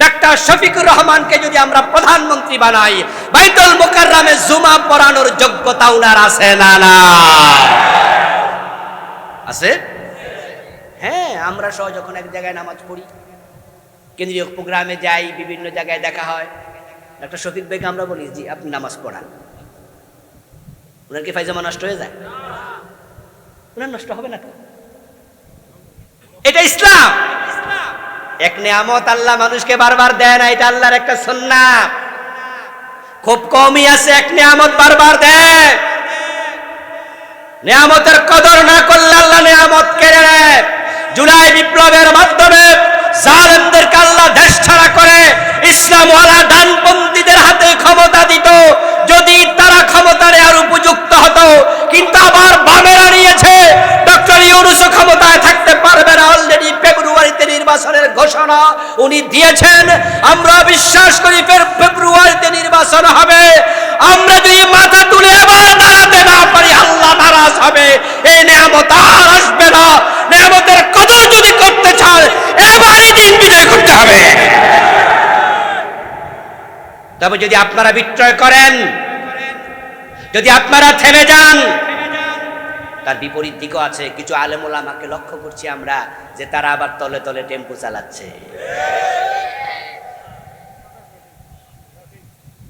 Doctor Shafiqur রহমানকে যদি আমরা প্রধানমন্ত্রী বানাই, বাইতুল মুকাররমে জুমা পড়ানোর যোগ্যতা উনার আছে না? না আছে? হ্যাঁ, আমরা সহ যখন এক জায়গায় নামাজ পড়ি, কেন্দ্রীয় প্রোগ্রামে যাই, বিভিন্ন জায়গায় দেখা হয়, ডাক্তার শফিক ভাইকে আমরা বলি জি আপনি নামাজ পড়ান, ওনার কি ফায়জামা নষ্ট হয়ে যায়? ওনার নষ্ট হবে না তো। এটা ইসলাম। এক নিয়ামত আল্লাহ মানুষকে বারবার দেয় না, এটা আল্লাহর একটা সুন্নাত। খুব কমই আছে এক নিয়ামত বারবার দেয়। নিয়ামতের কদর না করলে আল্লাহ নিয়ামত কেড়ে নেয়। জুলাই বিপ্লবের মাধ্যমে জালেমদেরকে আল্লাহ দেশ ছাড়া করে ইসলামওয়ালা ডানপন্থীদের হাতে ক্ষমতা দিত, যদি তারা ক্ষমতা নেওয়ার উপযুক্ত হতো। কিন্তু আবার বামেরা নিয়েছে, ডক্টর ইউনূস ক্ষমতায় থাকতে পারবে না। অলরেডি ফেব্রুয়ারিতে নির্বাচনের ঘোষণা উনি দিয়েছেন। আমরা বিশ্বাস করি ফেব্রুয়ারিতে নির্বাচন হবে। আমরা যদি মাথা তুলে আবার দাঁড়াতে না পারি, আল্লাহ নারাজ হবে। এই নিয়ামত আর আসবে না। নিয়ামতের কদর যদি করতে চান, এবারই দিন বিজয় করতে হবে। তবে যদি আপনারা বিক্রয় করেন, যদি আপনারা থেমে যান, তার বিপরীত দিকও আছে। কিছু আলেম ওলামাকে লক্ষ্য করছি আমরা যে তারা আবার তলে তলে টেম্পো চালাচ্ছে,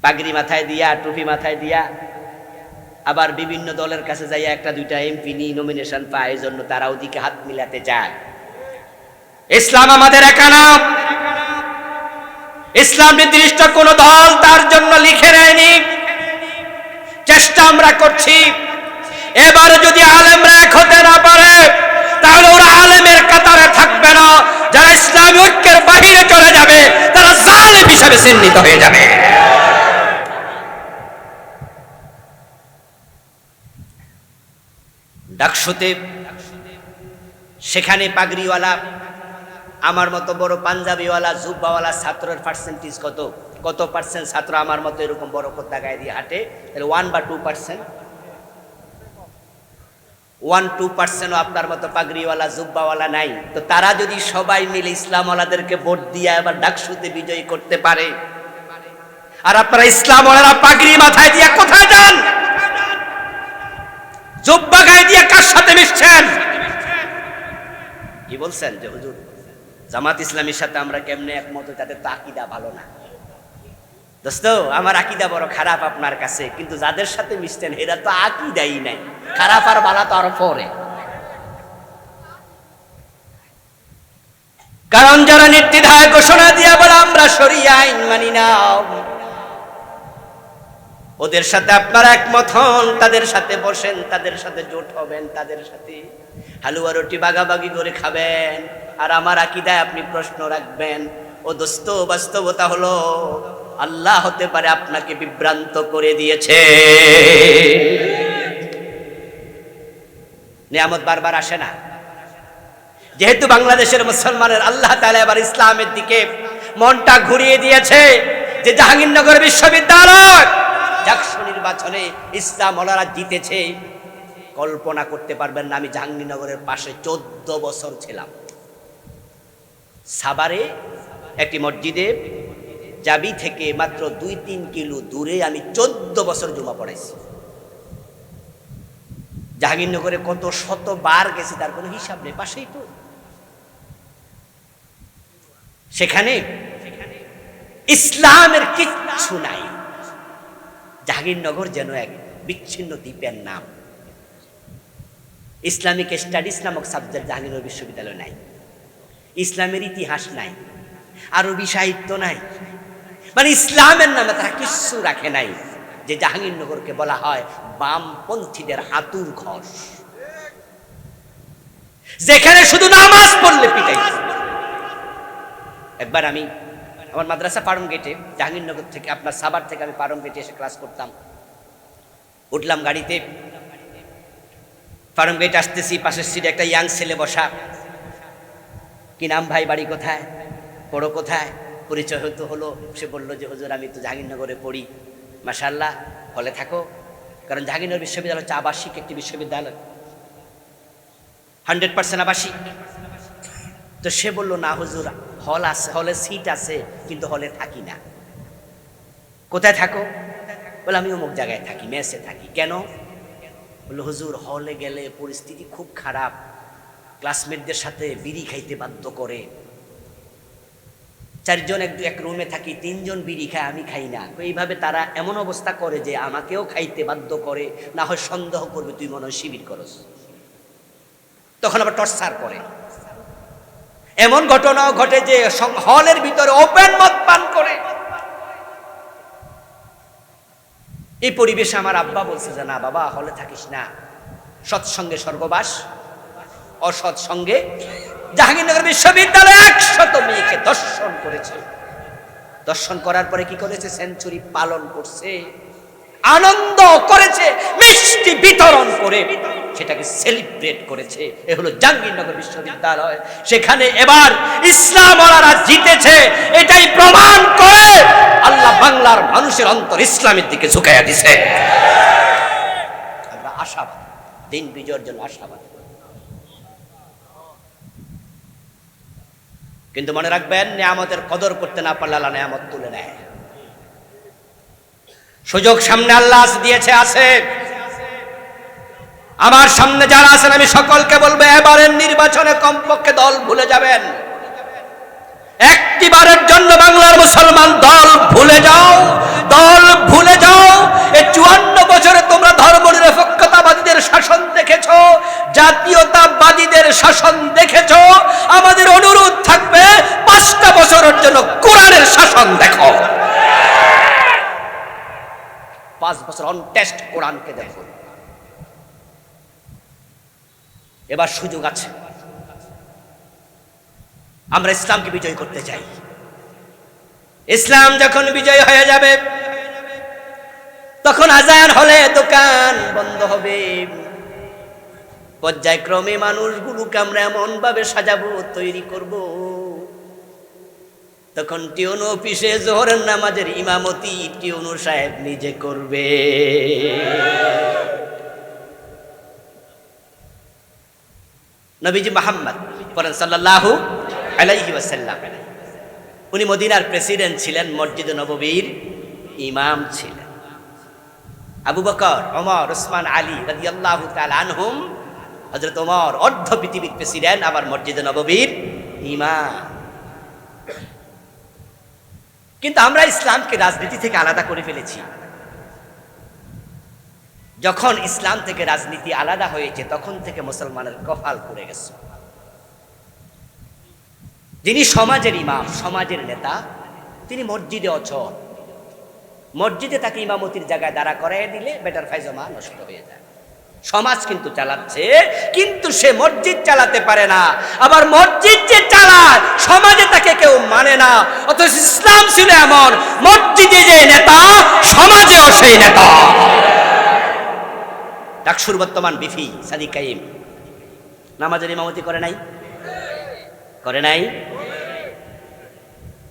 পাগড়ি মাথায় দিয়া, টুপি মাথায় দিয়া, আবার বিভিন্ন দলের কাছে যাইয়া একটা দুইটা এমপি নিয়ে নমিনেশন পায়, এই জন্য তারা ওদিকে হাত মিলাতে যায়। ইসলাম আমাদের একা না। ইসলাম নির্দিষ্ট কোন দল তার জন্য লিখে নেয়নি। চেষ্টা আমরা করছি। এবার যদি আলেমরা এক হতে না পারে, তাহলে ওরা আলেমের কাতারে থাকবে না। যারা ইসলামী ঐক্যের বাহিরে চলে যাবে, তারা জালেম হিসেবে চিহ্নিত হয়ে যাবে। ডাকসুতে সেখানে পাগড়িওয়ালা, আমার মতো বড় পাঞ্জাবিওয়ালা, জুব্বাওয়ালা ছাত্রের পার্সেন্টেজ কত? কত পার্সেন্ট ছাত্র আমার মতো এরকম বড় কোথা গায়ে দিয়ে হাঁটে? তাহলে 1 বা 2%। 1-2% আপনার মতো পাগড়িওয়ালা জুব্বাওয়ালা নাই। তো তারা যদি সবাই মিলে ইসলামওয়ালাদেরকে ভোট দিয়ে আবার ডাকসুতে বিজয়ী করতে পারে, আর আপনারা ইসলামওয়ালারা পাগড়ি মাথায় দিয়ে কোথায় যান? জুব্বা গায়ে দিয়ে কার সাথে মিশছেন? কি বলছেন যে হুজুর জামাত ইসলামীর সাথে আমরা কেমনে একমত? তাদের তো আকীদা ভালো না। দোস্ত, আমার আকীদা বড় খারাপ আপনার কাছে, কিন্তু যাদের সাথে মিশতেন এরা তো আকীদাই নাই। খারাপ আর ভালো তো আরো পরে। কারণ যারা নির্দ্বিধায় ঘোষণা দিয়া বলে আমরা শরিয়া আইন মানি না, ওদের সাথে আপনারা একমত হন, তাদের সাথে বসেন, তাদের সাথে জোট হবেন, তাদের সাথে হালুয়া রুটি বাগাবাগি করে খাবেন। আর আমার আকীদায় আপনি প্রশ্ন রাখবেন। ও দোস্ত, বাস্তবতা হলো আল্লাহ হতে পারে আপনাকে বিভ্রান্ত করে দিয়েছে। নিয়ামত বারবার আসে না। যেহেতু বাংলাদেশের মুসলমানের আল্লাহ তাআলা এবার ইসলামের দিকে মনটা ঘুরিয়ে দিয়েছে, যে জাহাঙ্গীরনগর বিশ্ববিদ্যালয় জাকসু নির্বাচনে ইসলাম ওলারা জিতেছে। কল্পনা করতে পারবেন না, আমি জাহাঙ্গীরনগরের পাশে 14 বছর ছিলাম। সাভারে একটি মসজিদে জাবি থেকে মাত্র 2-3 কিলো দূরে আমি 14 বছর জুমা পড়াইছি। জাহাঙ্গীরনগরে কত শতবার গেছি তার কোনো হিসাব নেই, পাশেই তো। সেখানে ইসলামের কিচ্ছু নাই। জাহাঙ্গীরনগর যেন এক বিচ্ছিন্ন দ্বীপের নাম। ইসলামিক স্টাডিজ নামক সাবজেক্ট জাহাঙ্গীরনগর বিশ্ববিদ্যালয় নাই। ইসলামের ইতিহাস নাই, আরবি সাহিত্য নাই, মানে ইসলামের নামে তারা কিচ্ছু রাখে নাই। যে জাহাঙ্গীরনগরকে বলা হয় বামপন্থীদের হাতুর ঘর, যেখানে শুধু নামাজ পড়লে পিটাই। একবার আমি আমার মাদ্রাসা পারম গেটে, জাহাঙ্গীরনগর থেকে আপনার সাভার থেকে আমি পারম গেটে এসে ক্লাস করতাম। উঠলাম গাড়িতে, পারম গেট আসতেছি, পাশের সিটে একটা ইয়াং ছেলে বসা। কি নাম ভাই, বাড়ি কোথায়, পড়ো কোথায়? পরিচয় হলো। সে বলল যে হুজুর আমি তো জাহাঙ্গীরনগরে পড়ি। মাশাআল্লাহ, হলে থাকো? কারণ জাহাঙ্গীরনগর বিশ্ববিদ্যালয় হচ্ছে আবাসিক একটি বিশ্ববিদ্যালয়, 100% আবাসিক। তো সে বলল না হুজুর, হল আছে, হলে সিট আছে, কিন্তু হলে থাকি না। কোথায় থাকো? বলে আমি অমুক জায়গায় থাকি, মেসে থাকি। কেন? বললো হুজুর হলে গেলে পরিস্থিতি খুব খারাপ, ক্লাসমেটদের সাথে বিড়ি খাইতে বাধ্য করে। 4 জন এক রুমে থাকি, 3 জন বিড়ি খায়, আমি খাই না। এইভাবে তারা এমন অবস্থা করে যে আমাকেও খাইতে বাধ্য করে, না হয় সন্দেহ করবে তুই মনে হয় শিবির করস, তখন আবার টর্চার করে। এমন ঘটনাও ঘটে যে হলের ভিতরে ওপেন মদ পান করে। এই পরিবেশে আমার আব্বা বলছে যে না বাবা, হলে থাকিস না, সৎসঙ্গে স্বর্গবাস, অসৎ সঙ্গে। জাহাঙ্গীরনগর বিশ্ববিদ্যালয়ে 100 মেয়েকে দর্শন করেছে। দর্শন করার পরে কি করেছে? সেঞ্চুরি পালন করছে, আনন্দ করেছে, মিষ্টি বিতরণ করে সেটাকে সেলিব্রেট করেছে। এ হলো জাহাঙ্গীরনগর বিশ্ববিদ্যালয়। সেখানে এবার ইসলাম ওয়ালারা জিতেছে, এটাই প্রমাণ করে আল্লাহ বাংলার মানুষের অন্তর ইসলামের দিকে ঝুঁকাইয়া দিছে। আমরা আশাবাদ, দিন বিজয়ের জন্য আশাবাদ। কিন্তু মনে রাখবেন, নিয়ামতের কদর করতে না পারলে আল্লাহ নিয়ামত তুলে নেয়। সুযোগ সামনে আল্লাহ দিয়েছে, আছে। আমার সামনে যারা আছেন আমি সকলকে বলবো, এবারের নির্বাচনে কমপক্ষে দল ভুলে যাবেন। একটিবারের জন্য বাংলার মুসলমান দল ভুলে যাও, দল ভুলে যাও। এই 54 বছরে তোমরা ধর্মনিরপেক্ষতাবাদীদের শাসন দেখেছো, জাতীয়তাবাদীদের শাসন দেখেছো। আমাদের অনুরোধ থাকবে 5টা বছরের জন্য কোরআনের শাসন দেখো। 5 বছর অন টেস্ট কোরআনকে দেখো। এবার সুযোগ আছে, আমরা ইসলামকে বিজয় করতে চাই। ইসলাম যখন বিজয় হয়ে যাবে, তখন আজান হলে দোকান বন্ধ হবে। পর্যায়ক্রমে মানুষগুলোকে আমরা এমন ভাবে সাজাবো, তৈরি করব, তখন টিউন অফিসে জোহরের নামাজের ইমামতি টিউন সাহেব নিজে করবে। নবীজি মুহাম্মদ সাল্লাল্লাহু আলাইহি ওয়াসাল্লাম, উনি মদিনার প্রেসিডেন্ট ছিলেন, মসজিদে নববীর ইমাম ছিলেন। আবু বকর, ওমর, ওসমান, আলী রাদিয়াল্লাহু তাআলা আনহুম, হযরত ওমর অর্ধ পৃথিবীর প্রেসিডেন্ট, আবার মসজিদে নববীর ইমাম। কিন্তু আমরা ইসলামকে রাজনীতি থেকে আলাদা করে ফেলেছি। যখন ইসলাম থেকে রাজনীতি আলাদা হয়েছে, তখন থেকে মুসলমানের কপাল পড়ে গেছে। যিনি সমাজের ইমাম, সমাজের নেতা, তিনি মসজিদে অচল। মসজিদে তাকে ইমামতির জায়গায় দাঁড়া করাই দিলে বেটার ফাইজমা নষ্ট হয়ে যায়। সমাজ কিন্তু চালাচ্ছে, কিন্তু সে মসজিদ চালাতে পারে না। আবার মসজিদ যে চালায়, সমাজে তাকে কেউ মানে না। অথচ ইসলাম ছিল এমন, মসজিদে যে নেতা, সমাজেও সেই নেতা। ডাকসুর বর্তমান বিফি সাদিক কাইম নামাজের ইমামতি করে নাই? করে নাই?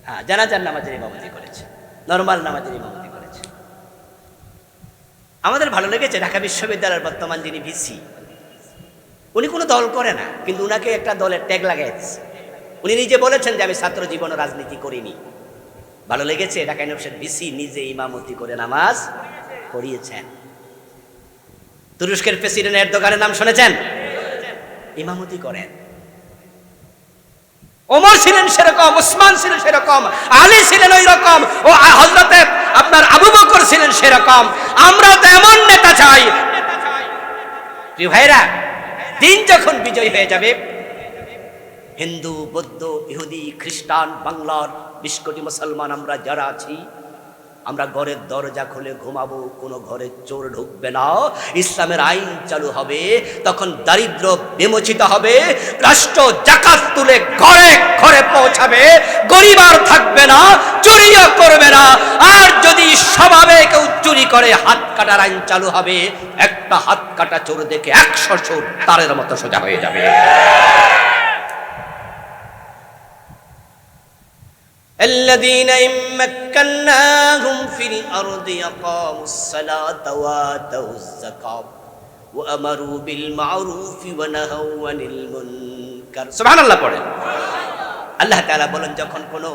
হ্যাঁ, জানাজার নামাজের ইমামতি করেছে, নরমাল নামাজের ইমামতি করেছে। আমাদের ভালো লেগেছে ঢাকা বিশ্ববিদ্যালয়ের বর্তমান যিনি ভিসি, উনি কোনো দল করে না, কিন্তু উনাকে একটা দলের ট্যাগ লাগাইছে। উনি নিজে বলেছেন যে আমি ছাত্র জীবন রাজনীতি করিনি। ভালো লেগেছে, ঢাকা ইউনিভার্সিটির ভিসি নিজে ইমামতি করে নামাজ পড়িয়েছেন। তুরস্কের প্রেসিডেন্ট এরদোগানের নাম শুনেছেন? ইমামতি করেন। ওমর ছিলেন সেরকম, ওসমান ছিলেন সেরকম, আলী ছিলেন ওই রকম, ও হযরতে আপনার আবু বকর ছিলেন সেরকম। আমরা তো এমন নেতা চাই। প্রিয় ভাইরা, দিন যখন বিজয় হয়ে যাবে, হিন্দু, বৌদ্ধ, ইহুদি, খ্রিস্টান, বাংলার 20 কোটি মুসলমান আমরা যারা আছি, আমরা ঘরের দরজা খুলে ঘুমাবো, কোনো ঘরে চোর ঢুকবে না, ইসলামের আইন চালু হবে। তখন দারিদ্র বিমোচিত হবে, রাষ্ট্র জাকাত তুলে ঘরে ঘরে পৌঁছাবে, গরিব আর থাকবে না, চুরিও করবে না। আর যদি স্বভাবে কেউ চুরি করে, হাত কাটার আইন চালু হবে। একটা হাত কাটা চোর দেখে 100 চোর তারের মতো সোজা হয়ে যাবে। الذين إن مكناهم في الأرض أقاموا الصلاة وآتوا الزكاة وأمروا بالمعروف ونهوا عن المنكر। سبحان الله পড়েন। আল্লাহ তাআলা বলেন, যখন কোনো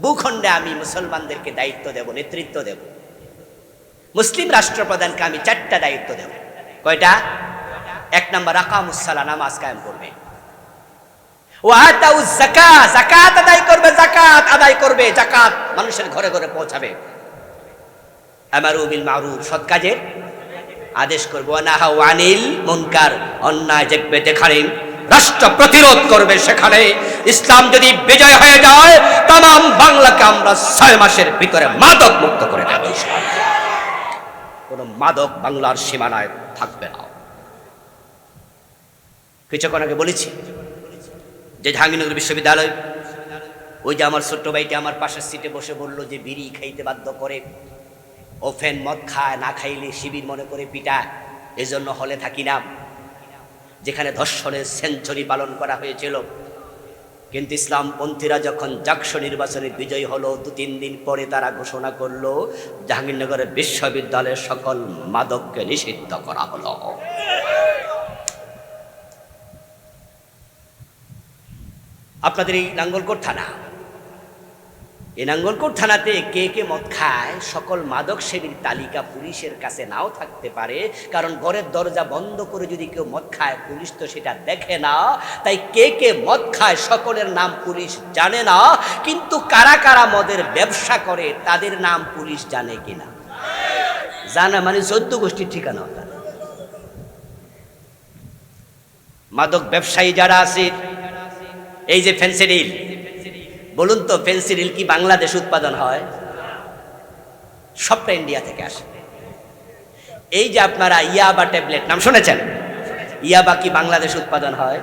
ভূখণ্ডে আমি মুসলমানদেরকে দায়িত্ব দেব, নেতৃত্ব দেব, মুসলিম রাষ্ট্রপ্রধানকে আমি 4টা দায়িত্ব দেব। কয়টা? 1 নাম্বার, আকামুস সালাহ, নামাজ কায়েম করবে। ওয়া আতাউজ যাকাত, যাকাত আদায় করবে, যাকাত আদায় করবে, যাকাত মানুষের ঘরে ঘরে পৌঁছাবে। আমারু বিল মারুফ, সৎ কাজের আদেশ করবে। ওয়া নাহাউ আনিল মুনকার, অন্যায় দেখবে যেখানে রাষ্ট্র প্রতিরোধ করবে সেখানে। ইসলাম যদি বিজয় হয়ে যায়, तमाम বাংলাকে আমরা 6 মাসের ভিতরে মাদক মুক্ত করে দেব। কোনো মাদক বাংলার সীমানায় থাকবে না। কিছুক্ষণ আগে বলেছি যে জাহাঙ্গীরনগর বিশ্ববিদ্যালয়, ওই যে আমার ছোট্ট ভাইটি আমার পাশের সিটে বসে বলল যে বিড়ি খাইতে বাধ্য করে, ওফেন মদ খায়, না খাইলে শিবির মনে করে পিটায়, এজন্য হলে থাকি না, যেখানে ধর্ষণের সেঞ্চুরি পালন করা হয়েছিল। কিন্তু ইসলামপন্থীরা যখন জাকসু নির্বাচনে বিজয়ী হলো, 2-3 দিন পরে তারা ঘোষণা করলো জাহাঙ্গীরনগরের বিশ্ববিদ্যালয়ের সকল মাদককে নিষিদ্ধ করা হলো। আপনাদের এই নাঙ্গলকোট থানা, এই নাঙ্গলকোট থানাতে কে কে মদ খায়, সকল মাদক সেবীর তালিকা পুলিশের কাছে নাও থাকতে পারে, কারণ ঘরের দরজা বন্ধ করে যদি কেউ মদ খায় পুলিশ তো সেটা দেখে না। তাই কে কে মদ খায় সকলের নাম পুলিশ জানে না, কিন্তু কারা কারা মদের ব্যবসা করে তাদের নাম পুলিশ জানে কিনা? জানা, মানে 14 গোষ্ঠীর ঠিকানা। মাদক ব্যবসায়ী যারা আছে, এই যে ফেন্সিডিল, বলুন তো ফেন্সিডিল কি বাংলাদেশে উৎপাদন হয়? সবটা ইন্ডিয়া থেকে আসে। এই যে আপনারা ইয়াবা ট্যাবলেট নাম শুনেছেন, ইয়াবা কি বাংলাদেশে উৎপাদন হয়?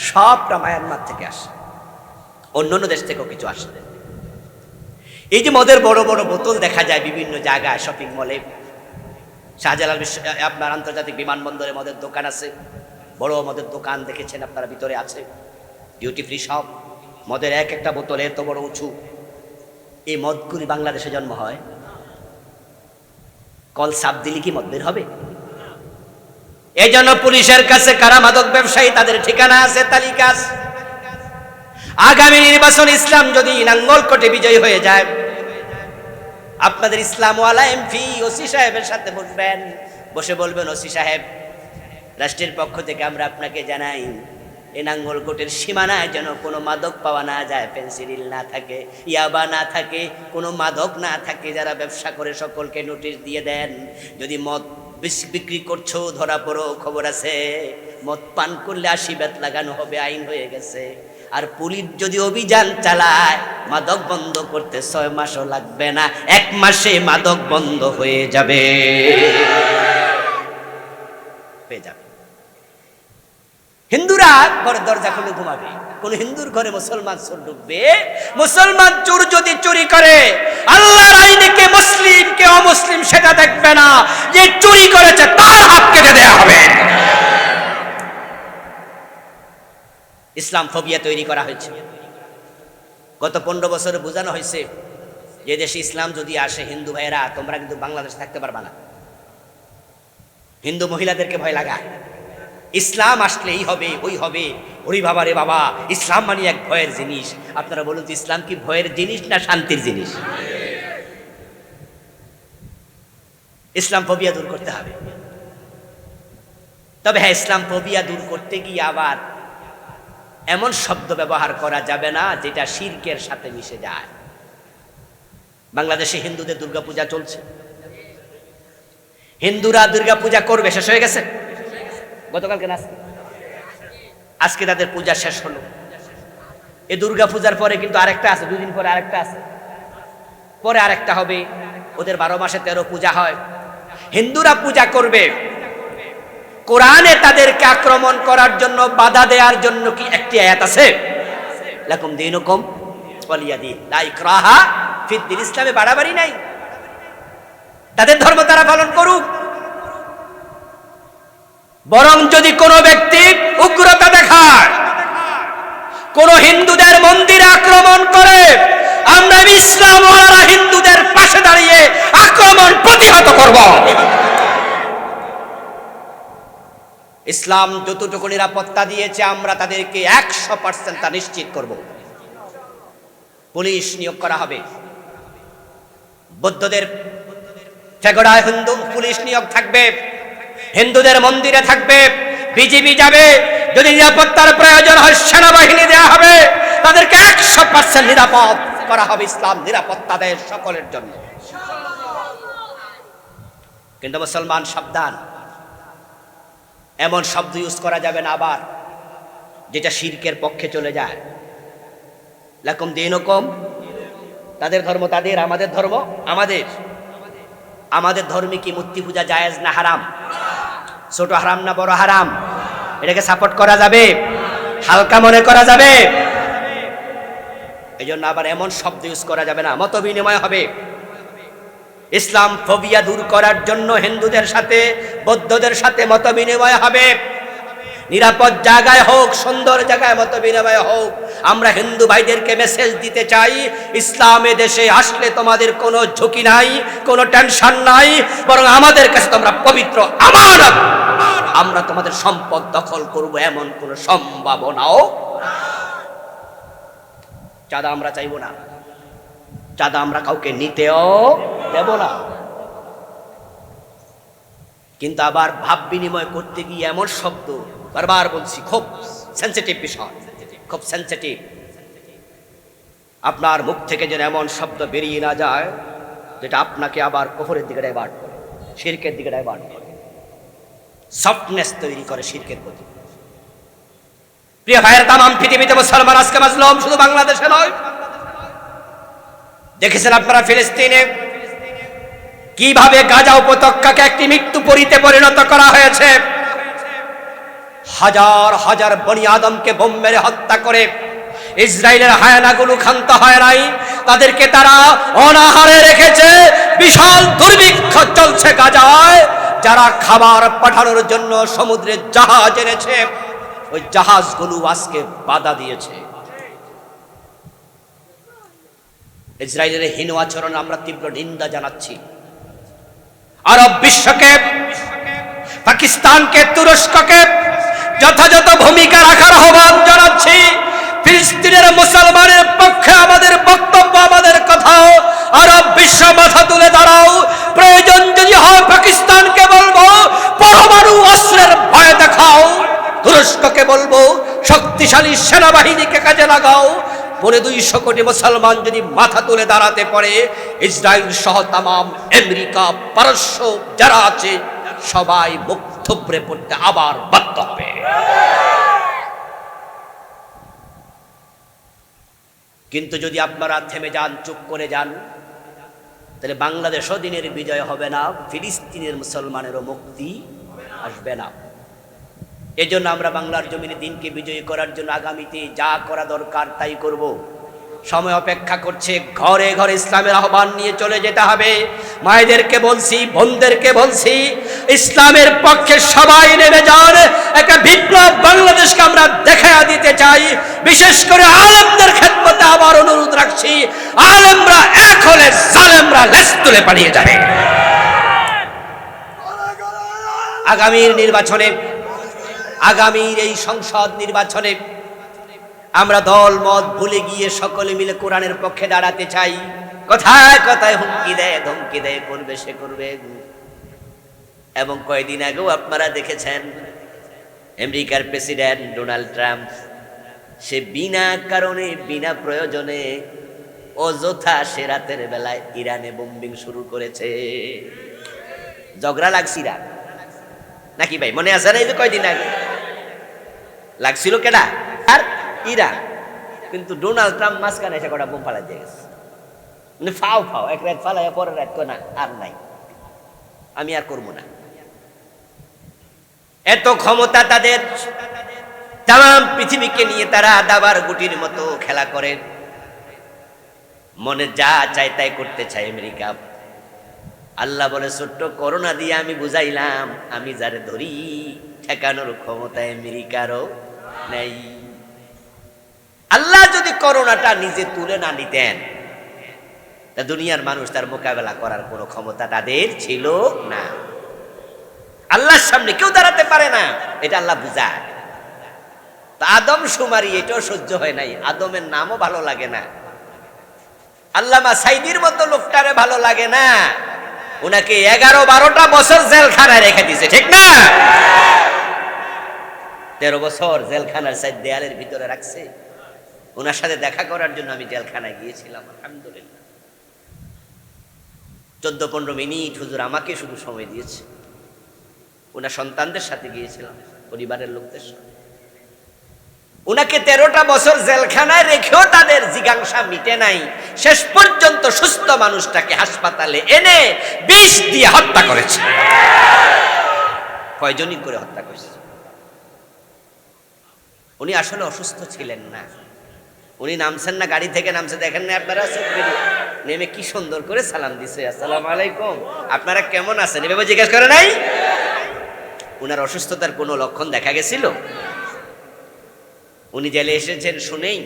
সবটা মায়ানমার থেকে আসে, অন্যান্য দেশ থেকেও কিছু আসে। এই যে মদের বড় বড় বোতল দেখা যায় বিভিন্ন জায়গায়, শপিং মলে, শাহজালাল আপনার আন্তর্জাতিক বিমানবন্দরে মদের দোকান আছে, বড় মদের দোকান দেখেছেন আপনারা, ভিতরে আছে ডিউটি ফ্রি শপ, মদের এক একটা বোতল এত বড় উঁচু। এই মদগুলি বাংলাদেশে জন্ম হয়? কল সাপ দিলে কি মদ বের হবে? এই জন্য পুলিশের কাছে কারা মাদক ব্যবসায়ী তাদের ঠিকানা আছে, তালিকা আছে। আগামী নির্বাচন ইসলাম যদি নাঙ্গলকোটে বিজয়ী হয়ে যায়, আপনাদের ইসলামওয়ালা এমপি ওসি সাহেবের সাথে বসবেন, বসে বলবেন, ওসি সাহেব, রাষ্ট্রের পক্ষ থেকে আমরা আপনাকে জানাই এই নাঙ্গলকোটের সীমানায় যেন কোনো মাদক পাওয়া না যায়, ফেন্সিডিল না থাকে, ইয়াবা না থাকে, কোনো মাদক না থাকে। যারা ব্যবসা করে সকলকে নোটিশ দিয়ে দেন, যদি মদ বিক্রি করছো ধরা পড়ো, খবর আছে, মদ পান করলে 80 বেত লাগানো হবে, আইন হয়ে গেছে। আর পুলিশ যদি অভিযান চালায়, মাদক বন্ধ করতে 6 মাসও লাগবে না, 1 মাসে মাদক বন্ধ হয়ে যাবে। হিন্দুরা ঘরের দরজা খুলে ঘুমাবে, কোন হিন্দুর ঘরে মুসলমান চোর ঢুকবে? মুসলমান চোর যদি চুরি করে, আল্লাহর আইনে কে মুসলিম কে অমুসলিম সেটা দেখবে না, যে চুরি করেছে তার হাত কেটে দেয়া হবে। ইসলাম ফোবিয়া তৈরি করা হয়েছে। গত 15 বছরে বোঝানো হয়েছে যে দেশে ইসলাম যদি আসে, হিন্দু ভাইয়েরা তোমরা কিন্তু বাংলাদেশে থাকতে পারবা না। হিন্দু মহিলাদেরকে ভয় লাগায়, ইসলাম আসলে এই হবে ওই হবে। ওরে বাবা রে বাবা, ইসলাম মানে এক ভয়ের জিনিস। আপনারা বলুন তো, ইসলাম কি ভয়ের জিনিস না শান্তির জিনিস? ইসলাম ফোবিয়া দূর করতে হবে। তবে হ্যাঁ, ইসলাম ফোবিয়া দূর করতে গিয়ে আবার এমন শব্দ ব্যবহার করা যাবে না যেটা শিরকের সাথে মিশে যায়। বাংলাদেশে হিন্দুদের দুর্গাপূজা চলছে, হিন্দুরা দুর্গাপূজা করবে, শেষ হয়ে গেছে গতকালকে না, আজকে তাদের পূজা শেষ হলো। এই দুর্গা পূজার পরে কিন্তু আরেকটা আছে, 2 দিন পরে আরেকটা আছে, পরে আরেকটা হবে। ওদের 12 মাসে 13 পূজা হয়। হিন্দুরা পূজা করবে, কোরআনে তাদেরকে আক্রমণ করার জন্য, বাধা দেওয়ার জন্য কি একটি আয়াত আছে? লাকুম দীনুকুম ওয়ালিয়া দীন, লা ইকরাহা ফিদ্দীন। ইসলামে বাড়াবাড়ি নাই, তাদের ধর্ম তারা পালন করুক। বরং যদি কোনো ব্যক্তি উগ্রতা দেখায়, কোন হিন্দুদের মন্দিরে আক্রমণ করে, আমরা ইসলামওয়ালারা হিন্দুদের পাশে দাঁড়িয়ে আক্রমণ প্রতিহত করব। ইসলাম যতটুকু নিরাপত্তা দিয়েছে, আমরা তাদেরকে 100% তা নিশ্চিত করব। পুলিশ নিয়োগ করা হবে, বৌদ্ধদের ফেগড়ায় হিন্দু পুলিশ নিয়োগ থাকবে, হিন্দুদের মন্দিরে থাকবে, বিজিবি যাবে, যদি নিরাপত্তার প্রয়োজন হয় সেনাবাহিনী দেওয়া হবে, তাদেরকে 100% নিরাপদ করা হবে। ইসলাম নিরাপত্তা দেয় সকলের জন্য। কিন্তু মুসলমান সাবধান, এমন শব্দ ইউজ করা যাবে না আবার যেটা শিরকের পক্ষে চলে যায়। লাকুম দীনুকুম, তাদের ধর্ম তাদের, আমাদের ধর্ম আমাদের। আমাদের ধর্মে কি মূর্তি পূজা জায়েজ না হারাম? ছোট হারাম না বড় হারাম? এটাকে সাপোর্ট করা যাবে? হালকা মনে করা যাবে? এই জন্য আবার এমন শব্দ ইউজ করা যাবে না। মত বিনিময় হবে। ইসলাম ফোবিয়া দূর করার জন্য হিন্দুদের সাথে বৌদ্ধদের সাথে মত বিনিময় হবে। নিরাপদ জায়গায় হোক, সুন্দর জায়গায় মত বিনিময় হোক। আমরা হিন্দু ভাইদেরকে মেসেজ দিতে চাই, ইসলামে দেশে আসলে তোমাদের কোনো ঝুঁকি নাই, কোনো টেনশন নাই, বরং আমাদের কাছে তোমরা পবিত্র আমানত। আমরা তোমাদের সম্পদ দখল করব এমন কোনো সম্ভাবনাও। চাঁদা আমরা চাইব না, চাঁদা আমরা কাউকে নিতেও দেব না। কিন্তু আবার ভাব বিনিময় করতে গিয়ে এমন শব্দ, বারবার বলছি, খুব সেনসিটিভ বিষয়, খুব সেনসিটিভ। আপনার মুখ থেকে যেন এমন শব্দ বেরিয়ে না যায় যেটা আপনাকে আবার কুফরের দিকে ডাইভার্ট করে, শিরকের দিকে ডাইভার্ট করে, সফটনেস তৈরি করে শিরকের প্রতি। প্রিয় ভাইয়ের, তামাম পৃথিবীতে মুসলমান আজকে মাজলুম, শুধু বাংলাদেশে নয়। দেখেছেন আপনারা ফিলিস্তিনে কিভাবে গাজা উপত্যকাকে একটি মৃত্যুপুরীতে পরিণত করা হয়েছে। হাজার হাজার বনি আদমকে বোম মেরে হত্যা করে ইসরায়েলের হায়ানাগুলো ক্ষান্ত হয় নাই, তাদেরকে তারা অনাহারে রেখেছে। বিশাল দুর্ভিক্ষ চলছে গাজায়। যারা খাবার পাঠানোর জন্য সমুদ্রে জাহাজ এনেছে, ওই জাহাজগুলো আজকে বাধা দিয়েছে। ইসরায়েলের হীন আচরণ আমরা তীব্র নিন্দা জানাচ্ছি। আরব বিশ্বকে, পাকিস্তানকে, তুরস্ককে যথাযথ ভূমিকা রাখার আহ্বান জানাচ্ছি। ফিলিস্তিনের মুসলমানের পক্ষে আমাদের বক্তব্য, আমাদের কথা। আরব বিশ্ব মাথা তুলে দাঁড়াও। প্রয়োজন যদি হয় পাকিস্তানকে বলবো পরমাণু অস্ত্রের ভয় দেখাও, তুরস্ককে বলবো শক্তিশালী সেনাবাহিনীকে কাজে লাগাও। 200 কোটি মুসলমান যদি মাথা তুলে দাঁড়াতে পারে, ইসরায়েল সহ তামাম আমেরিকা, পারস্য যারা আছে সবাই মুখ থুবড়ে পড়তে আবার বাধ্য হবে। কিন্তু যদি আপনারা থেমে যান, চুপ করে যান, তাহলে বাংলাদেশও দিনের বিজয় হবে না, ফিলিস্তিনের মুসলমানেরও মুক্তি আসবে না। এজন্য আমরা বাংলার জমিনে দিনকে বিজয়ী করার জন্য আগামীতে যা করা দরকার তাই করব। সময় অপেক্ষা করছে। ঘরে ঘরে ইসলামের আহ্বান নিয়ে চলে যেতে হবে। মায়েদেরকে বলছি, বোনদেরকে বলছি, ইসলামের পক্ষে সবাই নেমে যান। একটা বিপ্লব বাংলাদেশকে আমরা দেখা দিতে চাই। বিশেষ করে আলেমদের খেদমতে আবার অনুরোধ রাখছি, আলেমরা এক হলে জালেমরা লেজ তুলে পালিয়ে যাবে। আগামীর নির্বাচনে, আগামীর এই সংসদ নির্বাচনে আমরা দল মত ভুলে গিয়ে সকলে মিলে কোরআনের পক্ষে দাঁড়াতে চাই। কথায় কথায় হুমকি দেয়, ধমকি দেয়, করবে সে করবে। এবং কয়েকদিন আগেও আপনারা দেখেছেন আমেরিকার প্রেসিডেন্ট ডোনাল্ড ট্রাম্প, সে বিনা কারণে, বিনা প্রয়োজনে অযথা সে রাতের বেলায় ইরানে বোম্বিং শুরু করেছে। ঝগড়া লাগছিল নাকি ভাই? মনে আছে না? এই যে কয়দিন আগে লাগছিল কেডা? আর ইরান। কিন্তু ডোনাল্ড ট্রাম্প মাঝখানে এসে কটা বোম ফালাই দিয়ে গেছে। মানে ফাও ফাও, এক রাত ফালাই পরের রাত না, আর নাই, আমি আর করবো না। এত ক্ষমতা তাদের, তাম পৃথিবীকে নিয়ে তারা দাবার গুটির মতো খেলা করে, মনে যা চায় তাই করতে চায় আমেরিকা। আল্লাহ বলে, ছোট্ট করোনা দিয়ে আমি বুঝাইলাম, আমি যারে ধরি ঠেকানোর ক্ষমতা আমেরিকারও নেই। আল্লাহ যদি করোনাটা নিজে তুলে না নিতেন, তা দুনিয়ার মানুষ তার মোকাবেলা করার কোনো ক্ষমতা তাদের ছিল না। আল্লাহর সামনে কেউ দাঁড়াতে পারে না, এটা আল্লাহ বুঝায়। তা আদম সুমারি এটাও সহ্য হয় নাই, আদমের নামও ভালো লাগে না। আল্লামা সাইদির মতো লোকটারে ভালো লাগে না, উনাকে 11-12টা বছর জেলখানায় রেখে দিয়েছে, ঠিক না? 13 বছর জেলখানার সাইড দেয়ালের ভিতরে রাখছে। ওনার সাথে দেখা করার জন্য আমি জেলখানায় গিয়েছিলাম, আলহামদুলিল্লাহ। 14-15 মিনিট হুজুর আমাকে শুধু সময় দিয়েছে। ওনার সন্তানদের সাথে গিয়েছিলাম, পরিবারের লোকদের সাথে। উনাকে 13টা বছর জেলখানায় রেখেও তাদের জিজ্ঞাসা মিটে নাই। শেষ পর্যন্ত সুস্থ মানুষটাকে হাসপাতালে এনে বিষ দিয়ে হত্যা করেছে। পয়জনিং করে হত্যা করেছে। উনি আসলে অসুস্থ ছিলেন না। উনি নামছেন না, গাড়ি থেকে নামছে, দেখেন না আপনারা, নেমে কি সুন্দর করে সালাম দিছে, আসসালামু আলাইকুম, আপনারা কেমন আছেন, এভাবে জিজ্ঞেস করে নাই। উনার অসুস্থতার কোনো লক্ষণ দেখা গেছিল? উনি জেলে এসেছেন শুনেই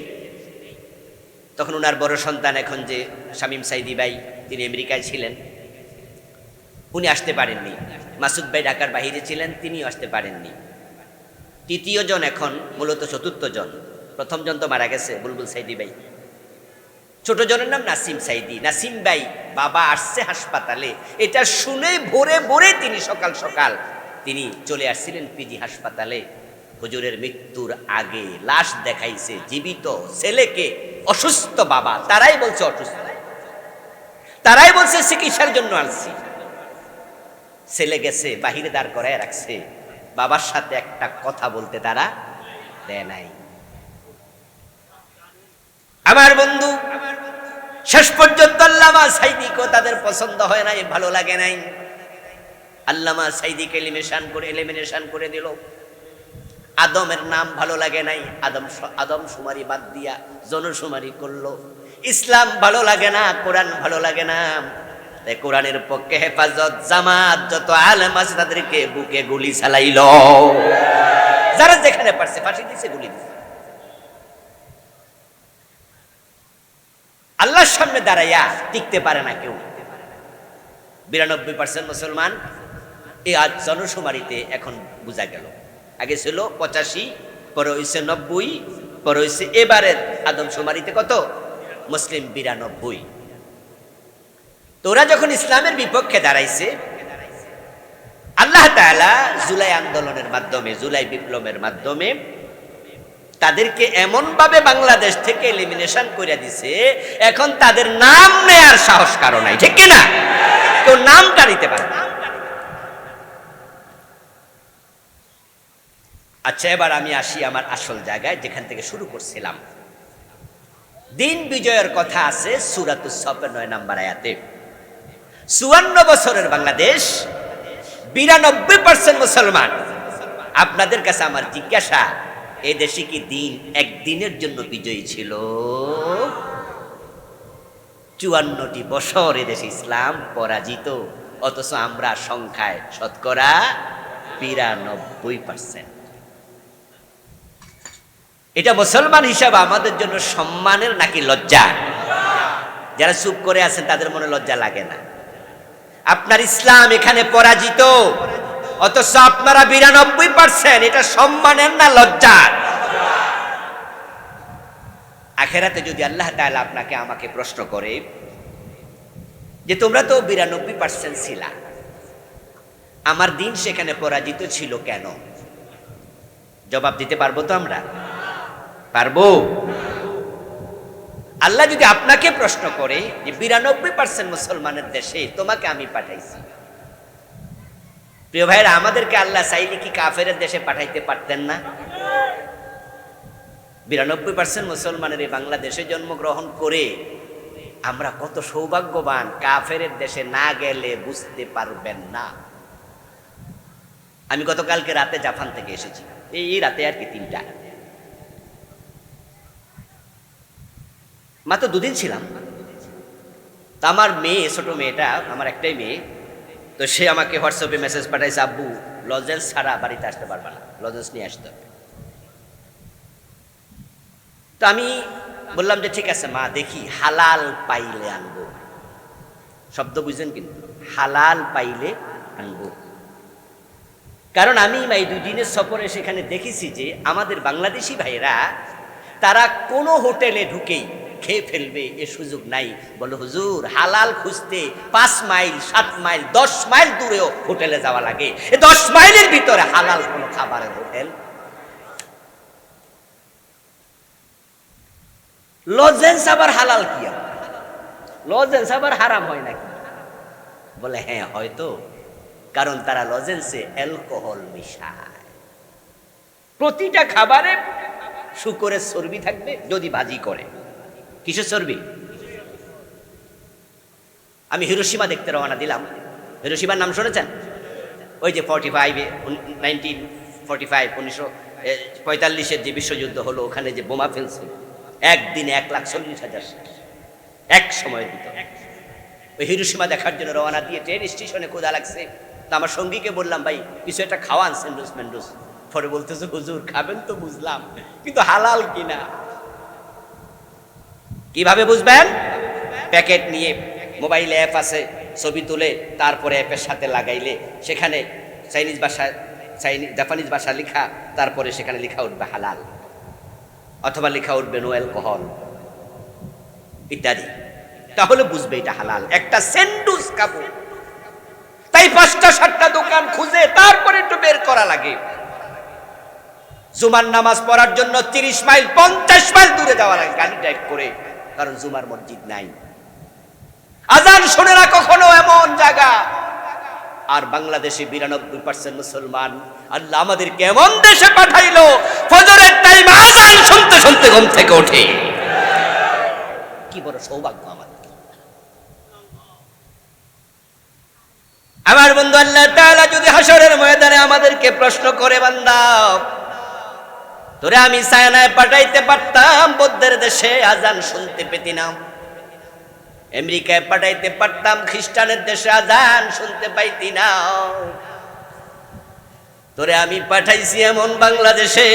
তখন উনার বড় সন্তান, এখন যে শামীম সাইদি ভাই, তিনি আমেরিকায় ছিলেন, উনি আসতে পারেননি। মাসুদ ভাই ঢাকার বাহিরে ছিলেন, তিনিও আসতে পারেননি। তৃতীয় জন, এখন মূলত চতুর্থ জন। প্রথম জন তো মারা গেছে, বুলবুল সাইদি ভাই। ছোট জনের নাম নাসিম সাইদি। নাসিম ভাই বাবা আসছে হাসপাতালে, এটা শুনে ভোরে ভোরে তিনি সকাল সকাল তিনি চলে আসছিলেন পিজি হাসপাতালে। হুজুরের মৃত্যুর আগে লাশ দেখাইছে, জীবিত ছেলেকে, অসুস্থ বাবা, তারাই বলছে অসুস্থ, তারাই বলছে চিকিৎসার জন্য আসছি। ছেলে গেছে, বাহিরে দাঁড় করায় রাখছে, বাবার সাথে একটা কথা বলতে তারা দেয় নাই। আমার বন্ধু, শেষ পর্যন্ত আল্লামা সাইদিকে তাদের পছন্দ হয় নাই, ভালো লাগে নাই। আল্লামা সাইদিকে এলিমিনেশন করে দিল। আদমের নাম ভালো লাগে নাই, আদম শুমারি বাদ দিয়া জনশুমারি করলো। ইসলাম ভালো লাগে না, কোরআন ভালো লাগে না, তাই কোরআনের পক্ষে হেফাজত জামাত যত আলেম আছে তাদেরকে বুকে গুলি চালাইল। যারা যেখানে পারছে ফাঁসি দিছে, গুলি দিছে। আল্লাহর সামনে দাঁড়াইয়া টিকতে পারে না কেউ। 92% মুসলমান এই আজ জনশুমারিতে এখন বোঝা গেল। আগে ছিল 85, পরে হয়েছে 90, পরে হয়েছে এবারের আদমশুমারিতে কত? মুসলিম 92। তো ওরা যখন ইসলামের বিপক্ষে দাঁড়াইছে, আল্লাহ তাআলা জুলাই আন্দোলনের মাধ্যমে, জুলাই বিপ্লবের মাধ্যমে তাদেরকে এমন ভাবে বাংলাদেশ থেকে এলিমিনেশন করে দিছে, এখন তাদের নাম নেয়ার সাহস কারো নাই, ঠিক কিনা? কেউ নামটা নিতে পারে না। আচ্ছা, এবার আমি আসি আমার আসল জায়গায়, যেখান থেকে শুরু করছিলাম। দিন বিজয়ের কথা আছে সূরাতুস সফের 9 নম্বর আয়াতে। 54 বছরের বাংলাদেশ, 92% মুসলমান। আপনাদের কাছে আমার জিজ্ঞাসা, এই দেশে কি দিন একদিনের জন্য বিজয়ী ছিল? 54টি বছর এদেশে ইসলাম পরাজিত, অথচ আমরা সংখ্যায় শতকরা 92%। এটা মুসলমান হিসাবে আমাদের জন্য সম্মানের নাকি লজ্জা? যারা চুপ করে আছেন তাদের মনে লজ্জা লাগে না? আপনার ইসলাম এখানে পরাজিত, অথচ আপনারা 92%, এটা সম্মানের না লজ্জার? আখেরাতে যদি আল্লাহ তাআলা আপনাকে আমাকে প্রশ্ন করে যে তোমরা তো 92% ছিলা, আমার দিন সেখানে পরাজিত ছিল কেন? জবাব দিতে পারবো তো আমরা? পারবো? আল্লাহ যদি আপনাকে প্রশ্ন করে যে 92% মুসলমানের দেশে তোমাকে আমি পাঠাইছি, প্রিয় ভাইরা, আমাদেরকে আল্লাহ চাইলে কি কাফেরের দেশে পাঠাইতে পারতেন না? 92% মুসলমানের এই বাংলাদেশে জন্মগ্রহণ করে আমরা কত সৌভাগ্যবান, কাফেরের দেশে না গেলে বুঝতে পারবেন না। আমি গতকালকে রাতে জাপান থেকে এসেছি, এই রাতে আর কি 3টা, মাত্র 2 দিন ছিলাম। তা আমার মেয়ে, ছোট মেয়েটা, আমার একটাই মেয়ে, তো সে আমাকে হোয়াটসঅ্যাপে মেসেজ পাঠাইছে, আব্বু লজেন্স ছাড়া বাড়িতে আসতে পারবা না, লজেন্স নিয়ে আসতে হবে। তো আমি বললাম যে ঠিক আছে মা, দেখি হালাল পাইলে আনবো। শব্দ বুঝছেন কিন্তু, হালাল পাইলে আনবো। কারণ আমি এই 2 দিনের সফরে সেখানে দেখেছি যে আমাদের বাংলাদেশি ভাইরা, তারা কোনো হোটেলে ঢুকেই খেয়ে ফেলবে এ সুযোগ নাই। বলে হুজুর হালাল খুঁজতে 5 মাইল 7 মাইল 10 মাইল দূরেও হোটেলে যাওয়া লাগে, এই 10 মাইলের ভিতরে হালাল কোনো খাবারের হোটেল? লজেন্স আবার হালাল কি? লজেন্স আবার হারাম হয় নাকি? বলে হ্যাঁ হয়তো, কারণ তারা লজেন্সে অ্যালকোহল মিশায়। প্রতিটা খাবারে শুকরের চর্বি থাকবে যদি ভাজি করে। কিসের চর্বি? আমি হিরোশিমা দেখতে রওনা দিলাম। হিরোশিমার নাম শুনেছেন? ওই যে 1945 যে বিশ্বযুদ্ধ হলো, ওখানে যে বোমা ফেলছে, একদিনে 1,40,000 এক সময়ের ভিতরে। ওই হিরোশিমা দেখার জন্য রওনা দিয়ে ট্রেন স্টেশনে ক্ষুধা লাগছে। তা আমার সঙ্গীকে বললাম, ভাই কিছু একটা খাওয়ান, স্যান্ডউইচ ম্যান্ডুইচ। পরে বলতেছে, হুজুর খাবেন তো বুঝলাম, কিন্তু হালাল কিনা। কিভাবে বুঝবেন? প্যাকেট নিয়ে মোবাইলে অ্যাপ আছে, ছবি তুলে তারপরে অ্যাপের সাথে লাগাইলে সেখানে জাপানিজ ভাষা লেখা, তারপরে সেখানে লেখা উঠবে হালাল, অথবা লেখা উঠবে নো অ্যালকোহল ইত্যাদি। তাহলে বুঝবে এটা হালাল। একটা স্যান্ডউইচ খাবো, তাই 5টা 7টা দোকান খুঁজে তারপরে একটু বের করা লাগে। জুমার নামাজ পড়ার জন্য 30 মাইল 50 মাইল দূরে যাওয়া লাগে গাড়ি ড্রাইভ করে, কারণ জুমার মসজিদ নাই। আজান শুনে না কখনো এমন জায়গা। আর বাংলাদেশে 92% মুসলমান। আল্লাহ আমাদেরকে এমন দেশে পাঠাইলো, ফজরের টাইম আজান শুনতে শুনতে ঘুম থেকে ওঠে। কি বড় সৌভাগ্য আমাদের। আমার বন্ধু, আল্লাহ তাআলা যদি হাসরের ময়দানে আমাদেরকে প্রশ্ন করে, বান্দা তোরে আমি সায়নায় পাঠাইতে পারতাম, বৌদ্ধের দেশে আজান শুনতে পেতি না। আমেরিকায় পাঠাইতে পারতাম, খ্রিস্টানের দেশে আজান শুনতে পাইতি না। তোরে আমি পাঠাইছি এমন বাংলাদেশে,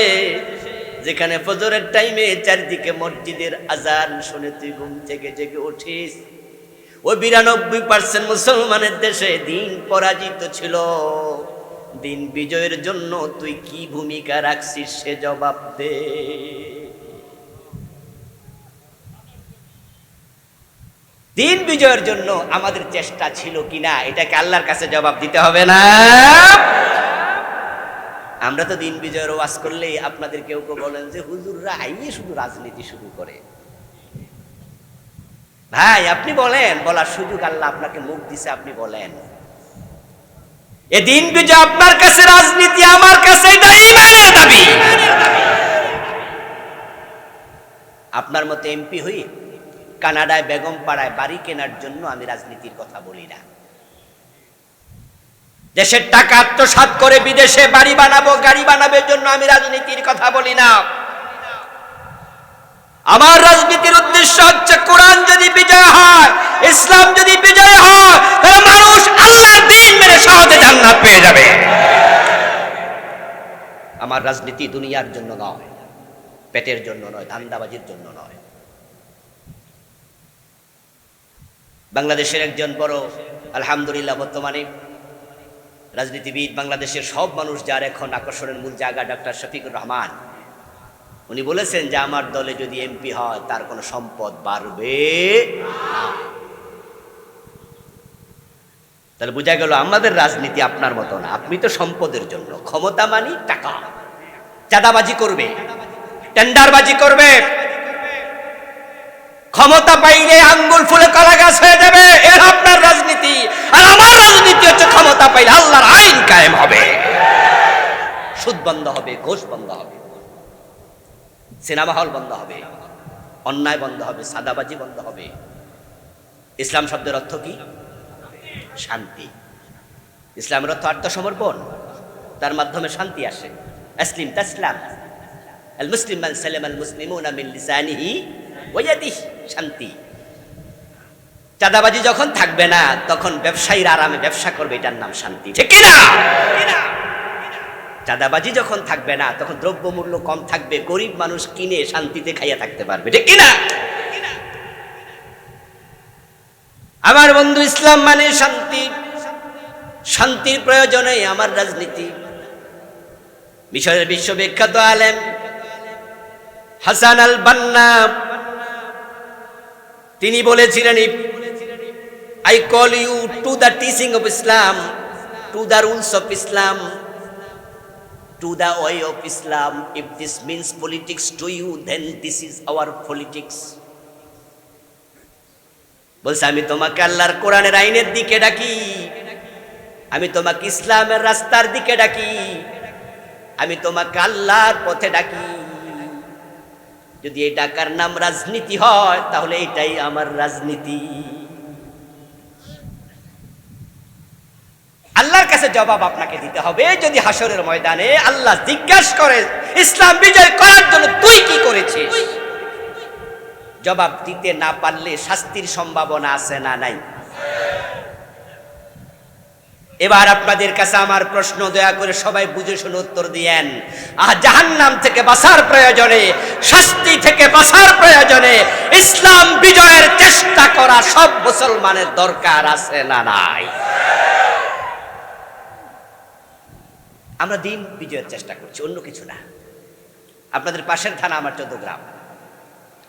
যেখানে ফজরের টাইমে চারদিকে মসজিদের আজান শুনে তুই ঘুম থেকে জেগে উঠিস। ওই 92% মুসলমানের দেশে দিন পরাজিত ছিল। দিন বিজয়ের জন্য তুই কি ভূমিকা রাখছিস সে জবাব দে। দিন বিজয়ের জন্য আমাদের চেষ্টা ছিল কিনা, এটাকে আল্লাহর কাছে জবাব দিতে হবে না? আমরা তো দিন বিজয়ের ওয়াজ করলে আপনাদের কেউ কেউ বলেন যে হুজুররা আইয়ে শুধু রাজনীতি শুরু করে। ভাই আপনি বলেন, বলার সুযোগ আল্লাহ আপনাকে মুখ দিছে, আপনি বলেন। এ দিন বিজয় আপনার কাছে রাজনীতি, আমার কাছে এটা ঈমানের দাবি। আপনার মতো এমপি হই কানাডায় বেগম পাড়ায় বাড়ি কেনার জন্য আমি রাজনীতির কথা বলি না। দেশের টাকা আত্মসাৎ করে বিদেশে বাড়ি বানাবো, গাড়ি বানাবে জন্য আমি রাজনীতির কথা বলি না। আমার রাজনীতির উদ্দেশ্য হচ্ছে কোরআন যদি বিজয় হয়, ইসলাম যদি বিজয় হয়, তাহলে মানুষ আল্লাহর দ্বীন মেনে সহজে জান্নাত পেয়ে যাবে। আমার রাজনীতি দুনিয়ার জন্য নয়, পেটের জন্য নয়, ধান্দাবাজির জন্য নয়। বাংলাদেশের একজন বড় আলহামদুলিল্লাহ বর্তমানে রাজনীতিবিদ, বাংলাদেশের সব মানুষ যার এখন আকর্ষণের মূল জায়গা, ডক্টর শফিকুর রহমান, উনি বলেছেন যে আমার দলে যদি এমপি হয় তার কোনো সম্পদ বাড়বে না। তাহলে বোঝা গেল আমাদের রাজনীতি আপনার মতো না। আপনি তো সম্পদের জন্য, ক্ষমতা মানি টাকা, চাঁদাবাজি করবে, টেন্ডারবাজি করবে, ক্ষমতা পাইলে আঙ্গুল ফুলে কলা গাছ হয়ে যাবে, এর আপনার রাজনীতি। আর আমার রাজনীতি হচ্ছে ক্ষমতা পাইলে আল্লাহর আইন কায়েম হবে, সুদ বন্ধ হবে, ঘুষ বন্ধ হবে, সিনেমা হল বন্ধ হবে, অন্যায় বন্ধ হবে, সাদাবাজি বন্ধ হবে। ইসলাম শব্দের অর্থ কি? শান্তি। ইসলামের অর্থ আত্মসমর্পণ, তার মাধ্যমে শান্তি আসে। আসলিম তাসলাম, আল মুসলিম মান সালামা আল মুসলিমুনা মিন লিসানিহি ওয়া ইয়াদিহি, শান্তি। চাঁদাবাজি যখন থাকবে না তখন ব্যবসায়ীরা আরামে ব্যবসা করবে, এটার নাম শান্তি, ঠিক কি না? চাঁদাবাজি যখন থাকবে না তখন দ্রব্যমূল্য কম থাকবে, গরিব মানুষ কিনে শান্তিতে খাইয়া থাকতে পারবে, ঠিক কি না? আমার বন্ধু, ইসলাম মানে শান্তি। শান্তির প্রয়োজনে আমার রাজনীতি। মিশরের বিশ্ববিখ্যাত আলেম হাসান আল বান্না তিনি বলেছিলেন, I call you to the teaching of Islam, to the rules of Islam, to the way of Islam. If this means politics to you, then this is our politics. বলছে, আমি তোমাকে আল্লাহর কোরআনের আইনের দিকে ডাকি, আমি তোমাকে ইসলামের রাস্তার দিকে ডাকি, আমি তোমাকে আল্লাহর পথে ডাকি। যদি এই ডাকার নাম রাজনীতি হয়, তাহলে এটাই আমার রাজনীতি। আল্লাহর কাছে জবাব আপনাকে দিতে হবে। যদি হাসরের ময়দানে আল্লাহ জিজ্ঞাসা করে ইসলাম বিজয় করার জন্য তুই কি করেছিস, জবাব দিতে না পারলে শাস্তির সম্ভাবনা আছে না নাই? এবার আপনাদের কাছে আমার প্রশ্ন, দয়া করে সবাই বুঝে শুনে উত্তর দিয়েন। জাহান্নাম থেকে বাঁচার প্রয়োজনে, শাস্তি থেকে বাঁচার প্রয়োজনে ইসলাম বিজয়ের চেষ্টা করা সব মুসলমানের দরকার আছে না নাই? আমরা দিন বিজয়ের চেষ্টা করছি, অন্য কিছু না। আপনাদের পাশের থানা আমার 14 গ্রাম,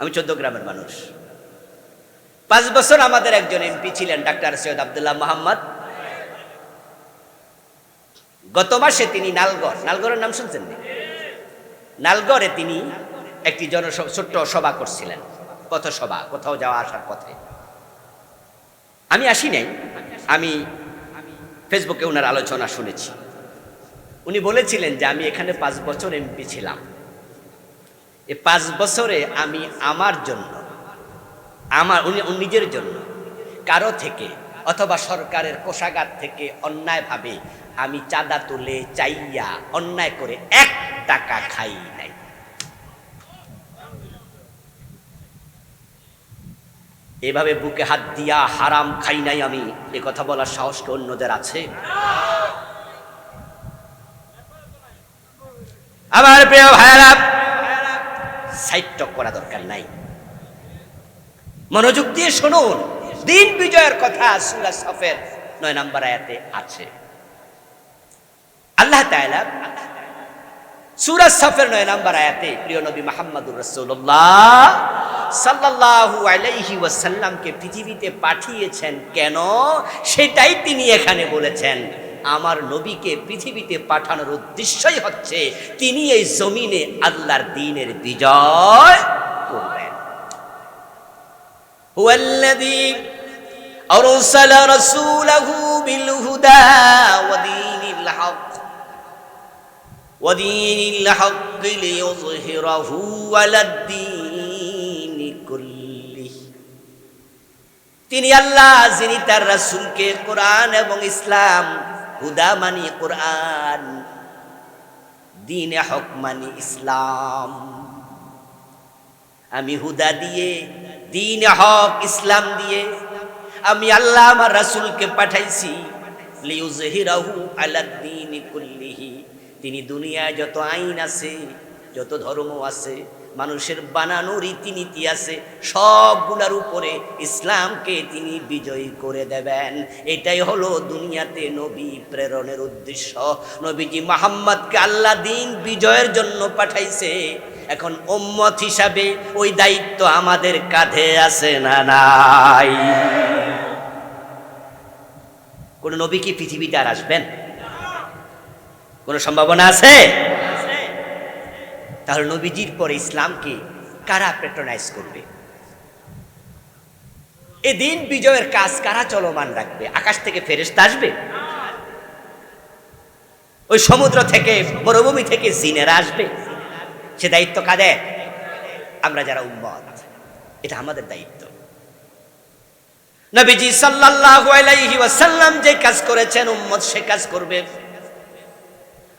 আমি 14 গ্রামের মানুষ। 5 বছর আমাদের একজন এমপি ছিলেন, ডাক্তার সৈয়দ আব্দুল্লাহ মোহাম্মদ। গত মাসে তিনি নালগড়ের নাম শুনছেন? নালগড়ে তিনি একটি ছোট্ট সভা করছিলেন, পথসভা, কোথাও যাওয়া আসার পথে। আমি আসি নাই, আমি ফেসবুকে ওনার আলোচনা শুনেছি। উনি বলেছিলেন যে আমি এখানে 5 বছর এমপি ছিলাম, এই 5 বছরে আমি আমার জন্য, উনি নিজের জন্য কারো থেকে অথবা সরকারের কোষাগার থেকে অন্যায়ভাবে আমি চাঁদা তুলে চাইয়া অন্যায় করে 1 টাকা খাই নাই। এভাবে বুকে হাত দিয়া হারাম খাই নাই আমি, এ কথা বলার সাহস কি অন্যদের আছে? আমার প্রিয় ভাইরা, সাইড টক করা দরকার নাই, মনোযোগ দিয়ে শুনুন। দিন বিজয়ের কথা সূরা সফের 9 নম্বর আয়াতে আছে। আল্লাহ তাআলা সূরা সফের 9 নম্বর আয়াতে প্রিয় নবী মুহাম্মদুর রাসূলুল্লাহ সাল্লাল্লাহু আলাইহি ওয়াসাল্লামকে পৃথিবীতে পাঠিয়েছেন কেন, সেটাই তিনি এখানে বলেছেন। আমার নবীকে পৃথিবীতে পাঠানোর উদ্দেশ্যই হচ্ছে তিনি এই জমিনে আল্লাহর দ্বীনের বিজয় করবেন। হুয়াল্লাযী আরসালা রাসূলাহু বিল হুদা ওয়া দীনিল হক লিইয়ুযহিরাহু আলাদ দীনি কুল্লিহি। তিনি আল্লাহ, যিনি তার রাসূলকে কোরআন এবং ইসলাম, হুদা মানি কোরআন, দ্বীনে হক মানি ইসলাম, আমি হুদা দিয়ে, দ্বীনে হক ইসলাম দিয়ে আমি আল্লাহ আমার রাসূলকে পাঠাইছি। লিইয়ুযহিরাহু আলাদ দীনি কুল্লিহি, তিনি দুনিয়ায় যত আইন আছে, যত ধর্ম আছে, মানুষের বানানো রীতিনীতি আছে, সবগুলোর উপরে ইসলামকে তিনি বিজয়ী করে দেবেন। এটাই হলো দুনিয়াতে নবী প্রেরণের উদ্দেশ্য। নবীজি মুহাম্মদকে আল্লাহ দ্বীন বিজয়ের জন্য পাঠাইছে। এখন উম্মত হিসাবে ওই দায়িত্ব আমাদের কাঁধে আছে না নাই? কোন নবী কি পৃথিবীতে আর আসবেন? কোন সম্ভাবনা আছে? তাহলে নবীজির পরে ইসলামকে কারা প্যাট্রোনাইজ করবে? এই দিন বিজয়ের কাজ কারা চলমান রাখবে? আকাশ থেকে ফেরেশতা আসবে? ওই সমুদ্র থেকে, মরুভূমি থেকে জিনেরা আসবে? সে দায়িত্ব কাদের? আমরা যারা উম্মত, এটা আমাদের দায়িত্ব। নবীজি সাল্লাল্লাহু আলাইহি ওয়াসাল্লাম যে কাজ করেছেন, উম্মত সে কাজ করবে।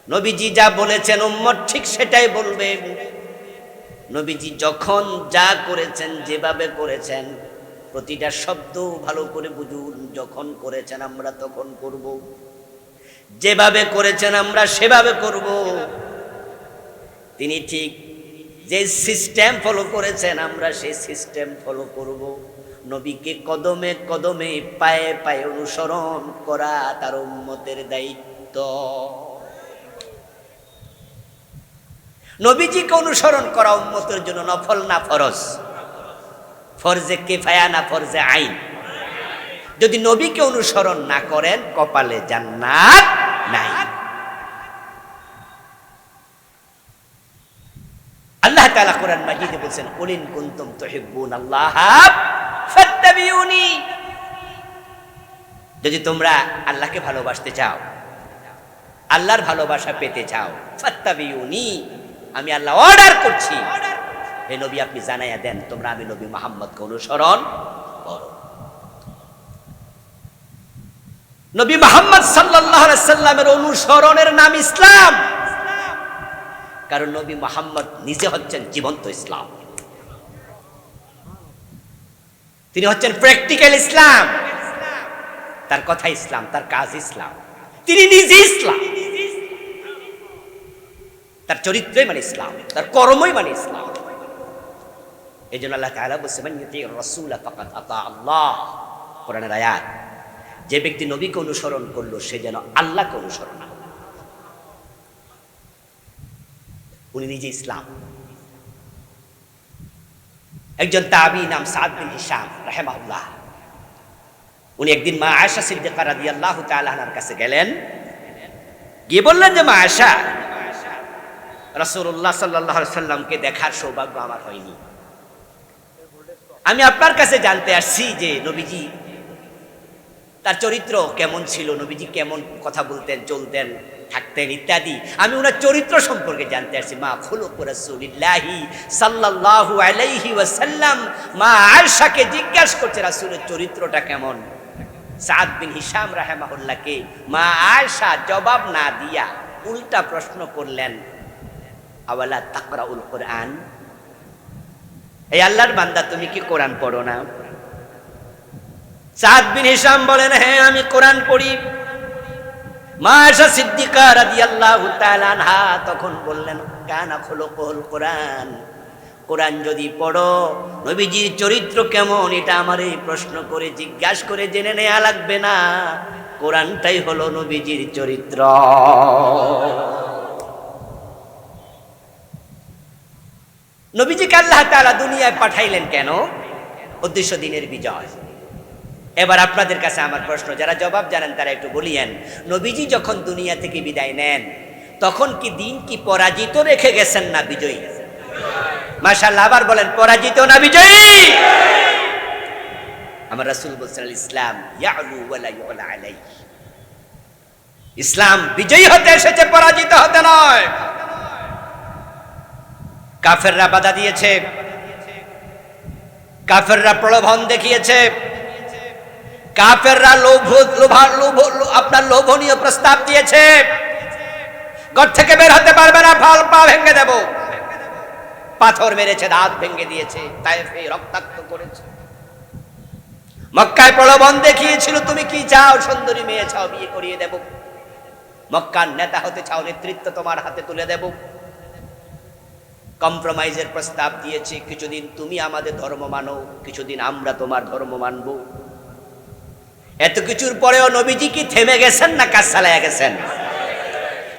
নবীজি যা বলেছেন উম্মত ঠিক সেটাই বলবে। নবীজি যখন যা করেছেন, যেভাবে করেছেন, প্রতিটা শব্দ ভালো করে বুঝুন। যখন করেছেন আমরা তখন করব, যেভাবে করেছেন আমরা সেভাবে করব। তিনি ঠিক যে সিস্টেম ফলো করেছেন আমরা সেই সিস্টেম ফলো করব। নবীকে কদমে কদমে, পায়ে পায়ে অনুসরণ করা তার উম্মতের দায়িত্ব। নবীজিকে অনুসরণ করা উম্মতের জন্য নফল না ফরজ? ফরজে কিফায়া না ফরজে আইন। যদি নবীকে অনুসরণ না করেন কপালে জান্নাত নাই। আল্লাহ তাআলা কোরআন মাজিদে বলেন, কুল ইন কুনতুম তুহিব্বুনাল্লাহ ফাত্তাবিউনি। যদি তোমরা আল্লাহকে ভালোবাসতে চাও, আল্লাহর ভালোবাসা পেতে চাও, ফাত্তাবিউনি, আমি আল্লাহ অর্ডার করছি, হে নবী আপনি জানাইয়া দেন তোমরা আমি নবী মুহাম্মদকে অনুসরণ করো। নবী মুহাম্মদ সাল্লাল্লাহু আলাইহি সাল্লামের অনুসরণের নাম ইসলাম। কারণ নবী মুহাম্মদ নিজে হচ্ছেন জীবন্ত ইসলাম। তিনি হচ্ছেন প্র্যাকটিক্যাল ইসলাম। তার কথা ইসলাম, তার কাজ ইসলাম, তিনি নিজে ইসলাম। তার চরিত্রই মানে ইসলাম, তার কর্মই মানে ইসলাম। এই জন্য আল্লাহ তাআলা বলেছেন, মান ইউতির রাসূল ফাকাদ আতা আল্লাহ, কোরআনের আয়াত। যে ব্যক্তি নবীকে অনুসরণ করলো সে যেন আল্লাহকে অনুসরণ করল। উনি নিজে ইসলাম। একজন তাবী নাম সাদ বিন হিশাম রাহিমাহুল্লাহ, উনি একদিন মা আয়েশা সিদ্দিকা রাদিয়াল্লাহু তাআলা আনহার কাছে গেলেন, গিয়ে বললেন যে মা আয়েশা, রাসূলুল্লাহ সাল্লাল্লাহু আলাইহি সাল্লামকে দেখার সৌভাগ্য আমার হয়নি। আমি আপনার কাছে জানতে আসছি যে নবীজি তার চরিত্র কেমন ছিল, নবীজি কেমন কথা বলতেন, চলতেন, থাকতেন ইত্যাদি। আমি ওনার চরিত্র সম্পর্কে জানতে আসছি। মা খুলুক রাসূলিল্লাহি সাল্লাল্লাহু আলাইহি ওয়াসাল্লাম মা আয়েশাকে জিজ্ঞাসা করছে রাসূলের চরিত্রটা কেমন। সাদ বিন হিশাম রাহিমাহুল্লাহকে মা আয়েশা জবাব না দিয়া উল্টা প্রশ্ন করলেন, আওয়ালা তাকরাউল কোরআন, এই আল্লাহর বান্দা তুমি কি কোরআন পড়ো না? সাদ বিন হিশাম বলেন, হ্যাঁ আমি কোরআন পড়ি। মা আয়েশা সিদ্দিকা রাদিয়াল্লাহু তাআলা আনহা তখন বললেন, কানা খুলুকুল কোরআন, কোরআন যদি পড়ো নবীজির চরিত্র কেমন এটা আমার এই প্রশ্ন করে জিজ্ঞাসা করে জেনে নেওয়া লাগবে না, কোরআনটাই হলো নবীজির চরিত্র। নবীজিকে আল্লাহ তাআলা দুনিয়ায় পাঠাইলেন কেন? উদ্দেশ্য দিনের বিজয়। এবার আপনাদের কাছে আমার প্রশ্ন, যারা জবাব জানেন তারা একটু বলিয়েন, নবীজি যখন দুনিয়া থেকে বিদায় নেন তখন কি দিন কি পরাজিত রেখে গেছেন না বিজয়ী? মাশাআল্লাহ, আবার বলেন পরাজিত না বিজয়ী? আমার রাসূল বলেছেন, ইসলাম ইয়ালু ওয়া লা ইউলা আলাইহি, ইসলাম বিজয়ী হতে এসেছে, পরাজিত হতে নয়। কাফেররা বাধা দিয়েছে, কাফেররা প্রলোভন দেখিয়েছে, কাফেররা আপনার লোভনীয় প্রস্তাব দিয়েছে, ঘর থেকে বের হতে পারবে না, ফাল পা ভেঙে দেব, পাথর মেরেছে, দাঁত ভেঙে দিয়েছে, তায়েফে রক্তাক্ত করেছে। মক্কায় প্রলোভন দেখিয়েছিল, তুমি কি চাও? সুন্দরী মেয়ে চাও, বিয়ে করিয়ে দেব। মক্কার নেতা হতে চাও, নেতৃত্ব তোমার হাতে তুলে দেব। কম্প্রোমাইজের প্রস্তাব দিয়েছে, কিছুদিন তুমি আমাদের ধর্ম মানো, কিছুদিন আমরা তোমার ধর্ম মানব। এত কিছুর পরেও নবীজি কি থেমে গেছেন না কাজ চালায়া গেছেন?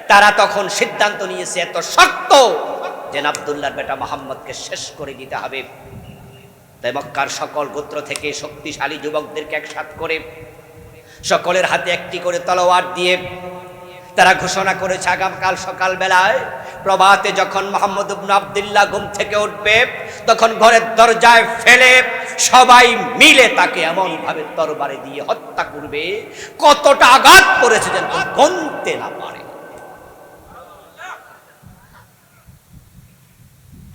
তারা তখন সিদ্ধান্ত নিয়েছে এত শক্ত যে আব্দুল্লাহর বেটা মুহাম্মদকে শেষ করে দিতে হবে। তাই মক্কার সকল গোত্র থেকে শক্তিশালী যুবকদেরকে একসাথ করে সকলের হাতে একটি করে তলোয়ার দিয়ে তারা ঘোষণা করেছে, আগামীকাল সকাল বেলায় প্রভাতে যখন মুহাম্মদ ইবনে আব্দুল্লাহ ঘুম থেকে উঠবে তখন ঘরের দরজায় ফেলে সবাই মিলে তাকে এমন ভাবে তরবারি দিয়ে হত্যা করবে, কতটা আঘাত করেছে যেন গুনতে না পারে।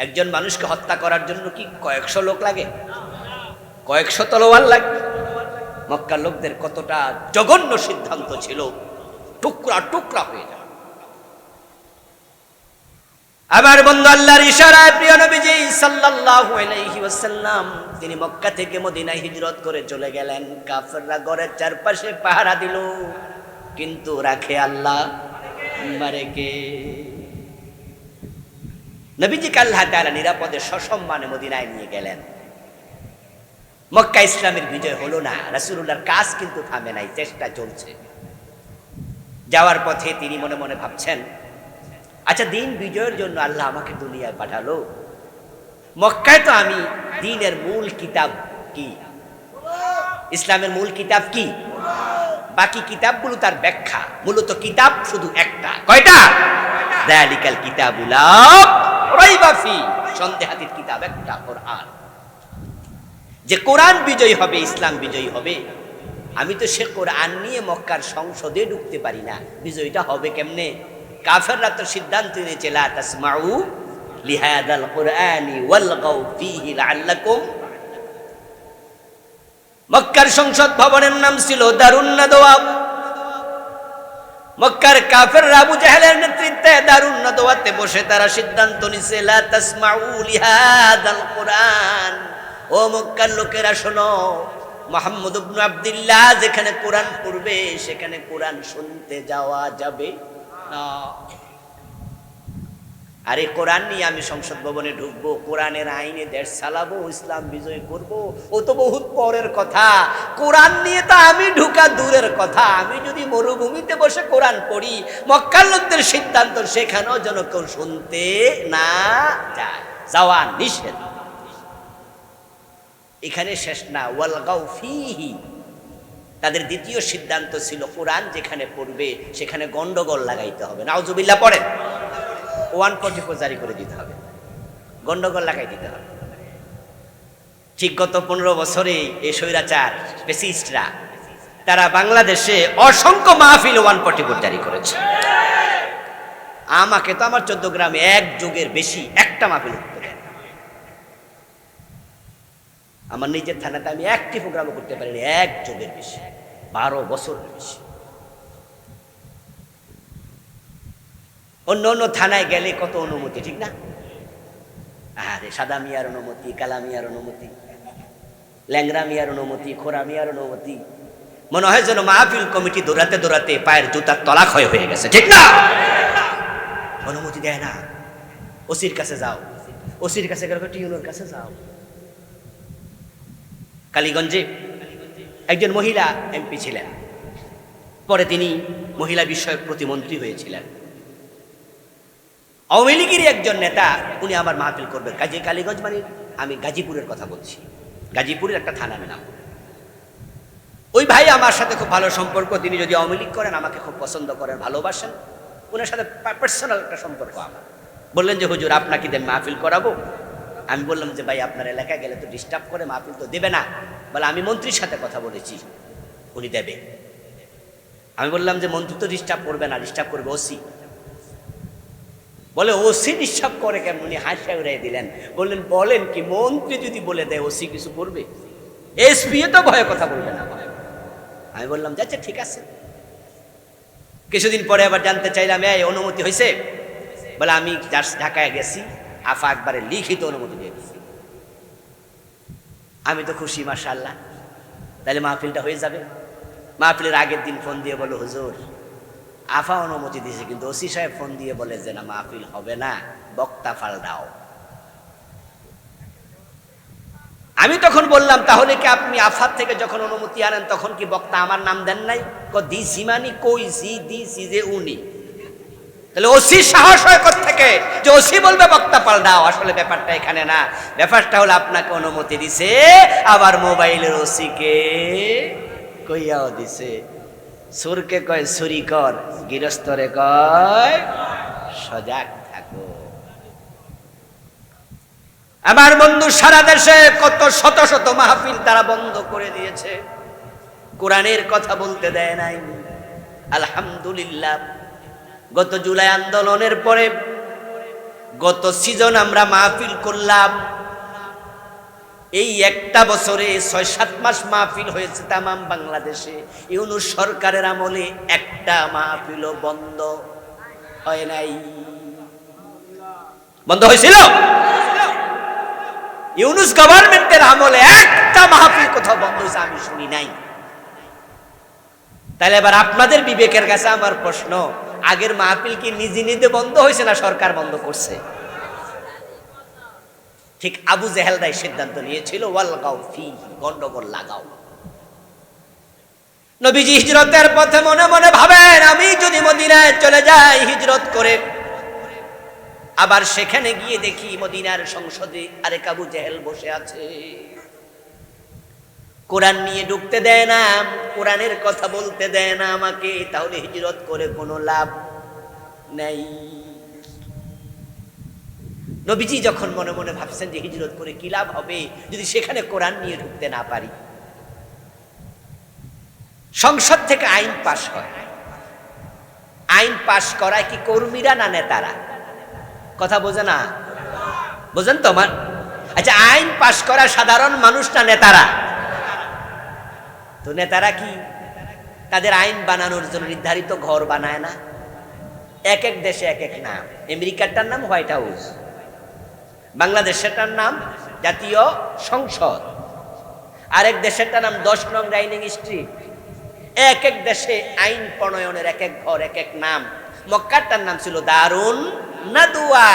একজন মানুষকে হত্যা করার জন্য কি কয়েকশো লোক লাগে? কয়েকশো তলোয়ার লাগে? মক্কার লোকদের কতটা জঘন্য সিদ্ধান্ত ছিল, টুকরা টুকরা হয়ে যাবে। আমার বন্ধু, আল্লাহর ইশারায় প্রিয় নবীজি সাল্লাল্লাহু আলাইহি ওয়াসাল্লাম তিনি মক্কা থেকে মদিনায় হিজরত করে চলে গেলেন। কাফেররা ঘরের চারপাশে পাহারা দিল, কিন্তু রাখে আল্লাহ, মারে কে? নবীজিকে আল্লাহ তাআলা নিরাপদে সসম্মানে মদিনায় নিয়ে গেলেন। মক্কা ইসলামের বিজয় হলো না, রাসূলুল্লাহর কাজ কিন্তু থামে নাই, চেষ্টা চলছে। যাওয়ার পথে তিনি মনে মনে ভাবছেন, আচ্ছা দিন বিজয়ের জন্য আল্লাহ আমাকে দুনিয়ায় পাঠালো, মক্কায় তো আমি দ্বীনের মূল কিতাব কি, ইসলামের মূল কিতাব কি, বাকি কিতাবগুলো তার ব্যাখ্যা। মূলত কিতাব শুধু একটা, কয়টা? যালিকাল কিতাবুল লা রাইবা ফি, সন্দেহাতীত কিতাব একটা, কোরআন। যে কোরআন বিজয়ী হবে, ইসলাম বিজয়ী হবে। আমি তো সে কোরআন নিয়ে মক্কার সংসদে ঢুকতে পারি না, বিজয়ীটা হবে কেমনে? কাফেররা তো সিদ্ধান্ত নিয়েছে লা তাসমাউ লিহাদাল কুরআনি ওয়ালগাউ ফীহি লাআল্লাকুম। মক্কার সংসদ ভবনের নাম ছিল দারুন নাদওয়া। মক্কার কাফেররা আবু জাহেলের নেতৃত্বে দারুন নাদওয়াতে বসে তারা সিদ্ধান্ত নিছে লা তাসমাউ লিহাদাল কুরআন। ও মক্কার লোকেরা শোনো, মুহাম্মদ ইবনে আব্দুল্লাহ যেখানে কোরআন পড়বে সেখানে কোরআন শুনতে যাওয়া যাবে না। আরে কোরআন নিয়ে আমি সংসদ ভবনে ঢুকবো, কোরআনের আইনে দেশ চালাবো, ইসলাম বিজয় করব, ও তো বহুত পরের কথা। কোরআন নিয়ে তো আমি ঢুকা দূরের কথা। আমি যদি মরুভূমিতে বসে কোরআন পড়ি, মক্কার লোকদের সিদ্ধান্ত সেখানেও যেন কেউ শুনতে না যায়, যাওয়া নিষেধ। এখানে শেষ না, ওয়ালগাউ ফীহি, তাদের দ্বিতীয় সিদ্ধান্ত ছিল কোরআন যেখানে পড়বে সেখানে গন্ডগোল লাগাইতে হবে। নাউজুবিল্লাহ পড়েন, 144 জারি করে দিতে হবে, গন্ডগোল লাগাই দিতে হবে। ঠিক গত 15 বছরে এই স্বৈরাচার ফ্যাসিস্টরা তারা বাংলাদেশে অসংখ্য মাহফিল 144 জারি করেছে। আমাকে তো আমার 14 গ্রামে এক যুগের বেশি একটা মাহফিল করতে দেয়। আমার নিজের থানাতে আমি একটি প্রোগ্রামও করতে পারিনি এক যুগের বেশি, 12 বছরের বেশি। অন্য অন্য থানায় গেলে কত অনুমতি, ঠিক না? আরে সাদা মিয়ার অনুমতি, কালা মিয়ার অনুমতি, ল্যাংরা মিয়ার অনুমতি, খোরা মিয়ার অনুমতি। মনে হয় যেন মাহফিল কমিটি দৌড়াতে দৌড়াতে পায়ের জুতার তলা ক্ষয় হয়ে গেছে, ঠিক না? অনুমতি দেয় না। ওসির কাছে যাও, ওসির কাছে গেলে টিউনোর কাছে যাও। কালীগঞ্জে একজন মহিলা এমপি ছিলেন, পরে তিনি মহিলা বিষয়ক প্রতিমন্ত্রী হয়েছিলেন। আওয়ামী লীগের একজন নেতা, উনি আমার মাহফিল করবেন কালীগঞ্জ, মানে আমি গাজীপুরের কথা বলছি, গাজীপুরের একটা থানার নাম। ওই ভাই আমার সাথে খুব ভালো সম্পর্ক, তিনি যদি আওয়ামী লীগ করেন আমাকে খুব পছন্দ করেন, ভালোবাসেন। ওনার সাথে পার্সোনাল একটা সম্পর্ক আমার। বললেন যে হুজুর আপনাকে দেন মাহফিল করাবো। আমি বললাম যে ভাই আপনার এলাকায় গেলে তো ডিস্টার্ব করে, মাহফিল তো দেবে না। বলে আমি মন্ত্রীর সাথে কথা বলেছি, উনি দেবে। আমি বললাম যে মন্ত্রী তো ডিস্টার্ব করবে না, ডিস্টার্ব করবে ওসি। বলে ওসি ডিস্টার্ব করে কেমন? উনি হাসি উড়াই দিলেন, বললেন বলেন কি, মন্ত্রী যদি বলে দেয় ওসি কিছু করবে? এসপি তো ভয়ে কথা বলবে না। আমি বললাম আচ্ছা ঠিক আছে। কিছুদিন পরে আবার জানতে চাইলাম এই অনুমতি হয়েছে? বলে আমি ঢাকায় গেছি, আফা একবারে লিখিত অনুমতি দিয়ে দিচ্ছি। আমি তো খুশি, মাশাআল্লাহ, তাহলে মাহফিলটা হয়ে যাবে। মাহফিলের আগের দিন ফোন দিয়ে বলো হুজুর আফা অনুমতি দিয়েছে, কিন্তু ওসি সাহেব ফোন দিয়ে বলে যে না মাহফিল হবে না, বক্তা পাল্টাও। আমি তখন বললাম তাহলে কি আপনি আফার থেকে যখন অনুমতি আনেন তখন কি বক্তা আমার নাম দেন নাই? দিছি মানে কইছি, দিছি যে উনি। তাহলে ওসি সাহস হয় থেকে যে ওসি বলবে বক্তা পাল্টাও? আসলে ব্যাপারটা এখানে না, ব্যাপারটা হলো আপনাকে অনুমতি দিছে, আবার মোবাইলের ওসিকে কইয়াও দিছে। সুরকে কয় চুরি কর, গৃহস্থরে কয় সজাগ থাকো। আমার বন্ধু সারা দেশে কত শত শত মাহফিল তারা বন্ধ করে দিয়েছে, কোরআনের কথা বলতে দেয় নাই। আলহামদুলিল্লাহ, গত জুলাই আন্দোলনের পরে গত সিজন আমরা মাহফিল করলাম। এই একটা বছরে 6-7 মাস মাহফিল হয়েছে তামাম বাংলাদেশে। ইউনূস সরকারের আমলে একটা মাহফিলও বন্ধ হয় নাই। বন্ধ হয়েছিল? ইউনূস গভর্নমেন্টের আমলে একটা মাহফিল কোথাও বন্ধ হয়েছে আমি শুনি নাই। তাহলে এবার আপনাদের বিবেকের কাছে আমার প্রশ্ন, আগের মাহফিল কি নিজে নিজে বন্ধ হয়েছে না সরকার বন্ধ করছে? ঠিক আবু জেহেলরাই সিদ্ধান্ত নিয়েছিল ওয়ালগাউ ফি, গন্ডগোল লাগাও। নবীজি হিজরতের পথে মনে মনে ভাবেন আমি যদি মদিনায় চলে যাই হিজরত করে, আবার সেখানে গিয়ে দেখি মদিনার সংসদে আরেক আবু জেহেল বসে আছে, কোরআন নিয়ে ঢুকতে দেয় না, কোরআনের কথা বলতে দেয় না আমাকে, তাহলে হিজরত করে কোনো লাভ নেই। নবীজি যখন মনে মনে ভাবছেন যে হিজরত করে কি লাভ হবে যদি সেখানে কোরআন নিয়ে ঢুকতে না পারি, সংসদ থেকে আইন পাশ হয়। আইন পাশ করায় কি কর্মীরা না নেতারা? কথা বোঝে না, বোঝেন তো আমার? আচ্ছা, আইন পাশ করা সাধারণ মানুষ না নেতারা? তো নেতারা কি তাদের আইন বানানোর জন্য নির্ধারিত ঘর বানায় না? এক এক দেশে এক এক নাম। আমেরিকারটার নাম হোয়াইট হাউস, বাংলাদেশেরটার নাম জাতীয় সংসদ, আরেক দেশেরটার নাম 10 নং ডাইনিং স্ট্রিট। এক এক দেশে আইন প্রণয়নের এক এক ঘর, এক এক নাম। মক্কারটার নাম ছিল দারুন নাদুয়া।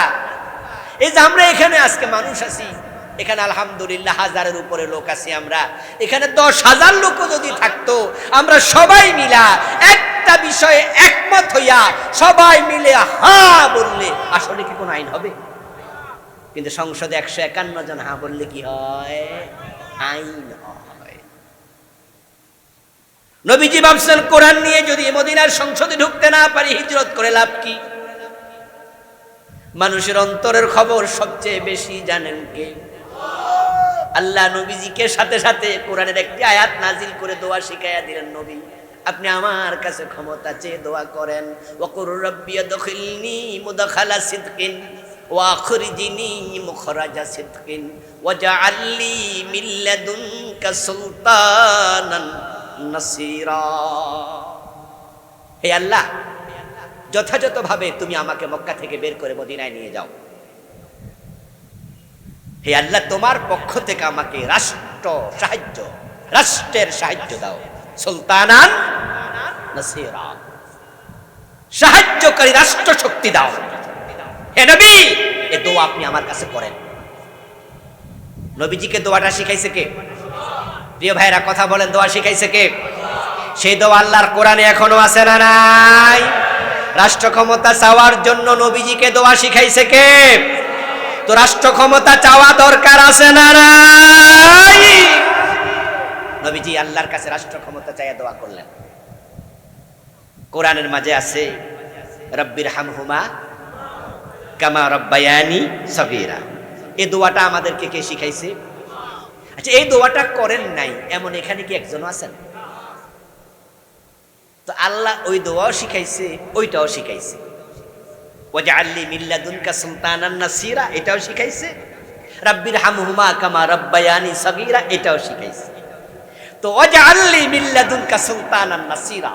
এই যে আমরা এখানে আজকে মানুষ আছি, এখানে আলহামদুলিল্লাহ হাজারের উপরে লোক আছি আমরা, এখানে 10,000 লোকও যদি থাকতো, আমরা সবাই মিলা একটা বিষয়ে একমত হইয়া সবাই মিলে হা বললে আসলে কি কোনো আইন হবে? কিন্তু সংসদে 151 জন হা বললে কি হয়? আইন হয়। নবীজি ভাবছেন কোরআন নিয়ে যদি মদিনার সংসদে ঢুকতে না পারি, হিজরত করে লাভ কি? মানুষের অন্তরের খবর সবচেয়ে বেশি জানেন কে? আল্লাহ নবীজিকে সাথে সাথে কোরআনের একটি আয়াত নাজিল করে দোয়া শিখাইয়া দিলেন, নবী আপনি আমার কাছে ক্ষমতা চেয়ে দোয়া করেন, ওয়াকুর রাব্বি আদখিলনি মুদখালা সিদকিন ওয়া আখরিজনি মুখরাজা সিদকিন ওয়াজআলনি মিন লাদুনকা সুলতানান নাসীরা। হে আল্লাহ, যথাযথভাবে তুমি আমাকে মক্কা থেকে বের করে মদিনায় নিয়ে যাও। হে আল্লাহ, তোমার পক্ষ থেকে আমাকে রাষ্ট্রের সাহায্য দাও। সুলতানান নাসীরা, সাহায্যকারী রাষ্ট্র শক্তি দাও। হে নবী, এই দোয়া আপনি আমার কাছে করেন। নবীজিকে দোয়াটা শিখাইছে কে? প্রিয় ভাইরা কথা বলেন, দোয়া শিখাইছে কে? সেই দোয়া আল্লাহর কোরআনে এখনো আছে না নাই? রাষ্ট্র ক্ষমতা চাওয়ার জন্য নবীজিকে দোয়া শিখাইছে কে? তো রাষ্ট্র ক্ষমতা চাওয়া দরকার আছে না নাই? নবীজি আল্লাহর কাছে রাষ্ট্র ক্ষমতা চাইয়া দোয়া করলেন। কোরআনের মাঝে আছে রব্বির হামহুমা কামা রব্বায়ানি সগীরা। এই দোয়াটা আমাদেরকে কে শিখাইছে? আচ্ছা, এই দোয়াটা করেন নাই এমন এখানে কি একজন আছেন? তো আল্লাহ ওই দোয়াও শিখাইছে, ওইটাও শিখাইছে। ওয়াজআলনি মিন লাদুনকা সুলতানান নাসীরা, এটাও শিখাইছে। রাব্বির হামহুমা কামা রব্বায়ানি সগীরা, এটাও শিখাইছে। তো ওয়াজআলনি মিন লাদুনকা সুলতানান নাসীরা,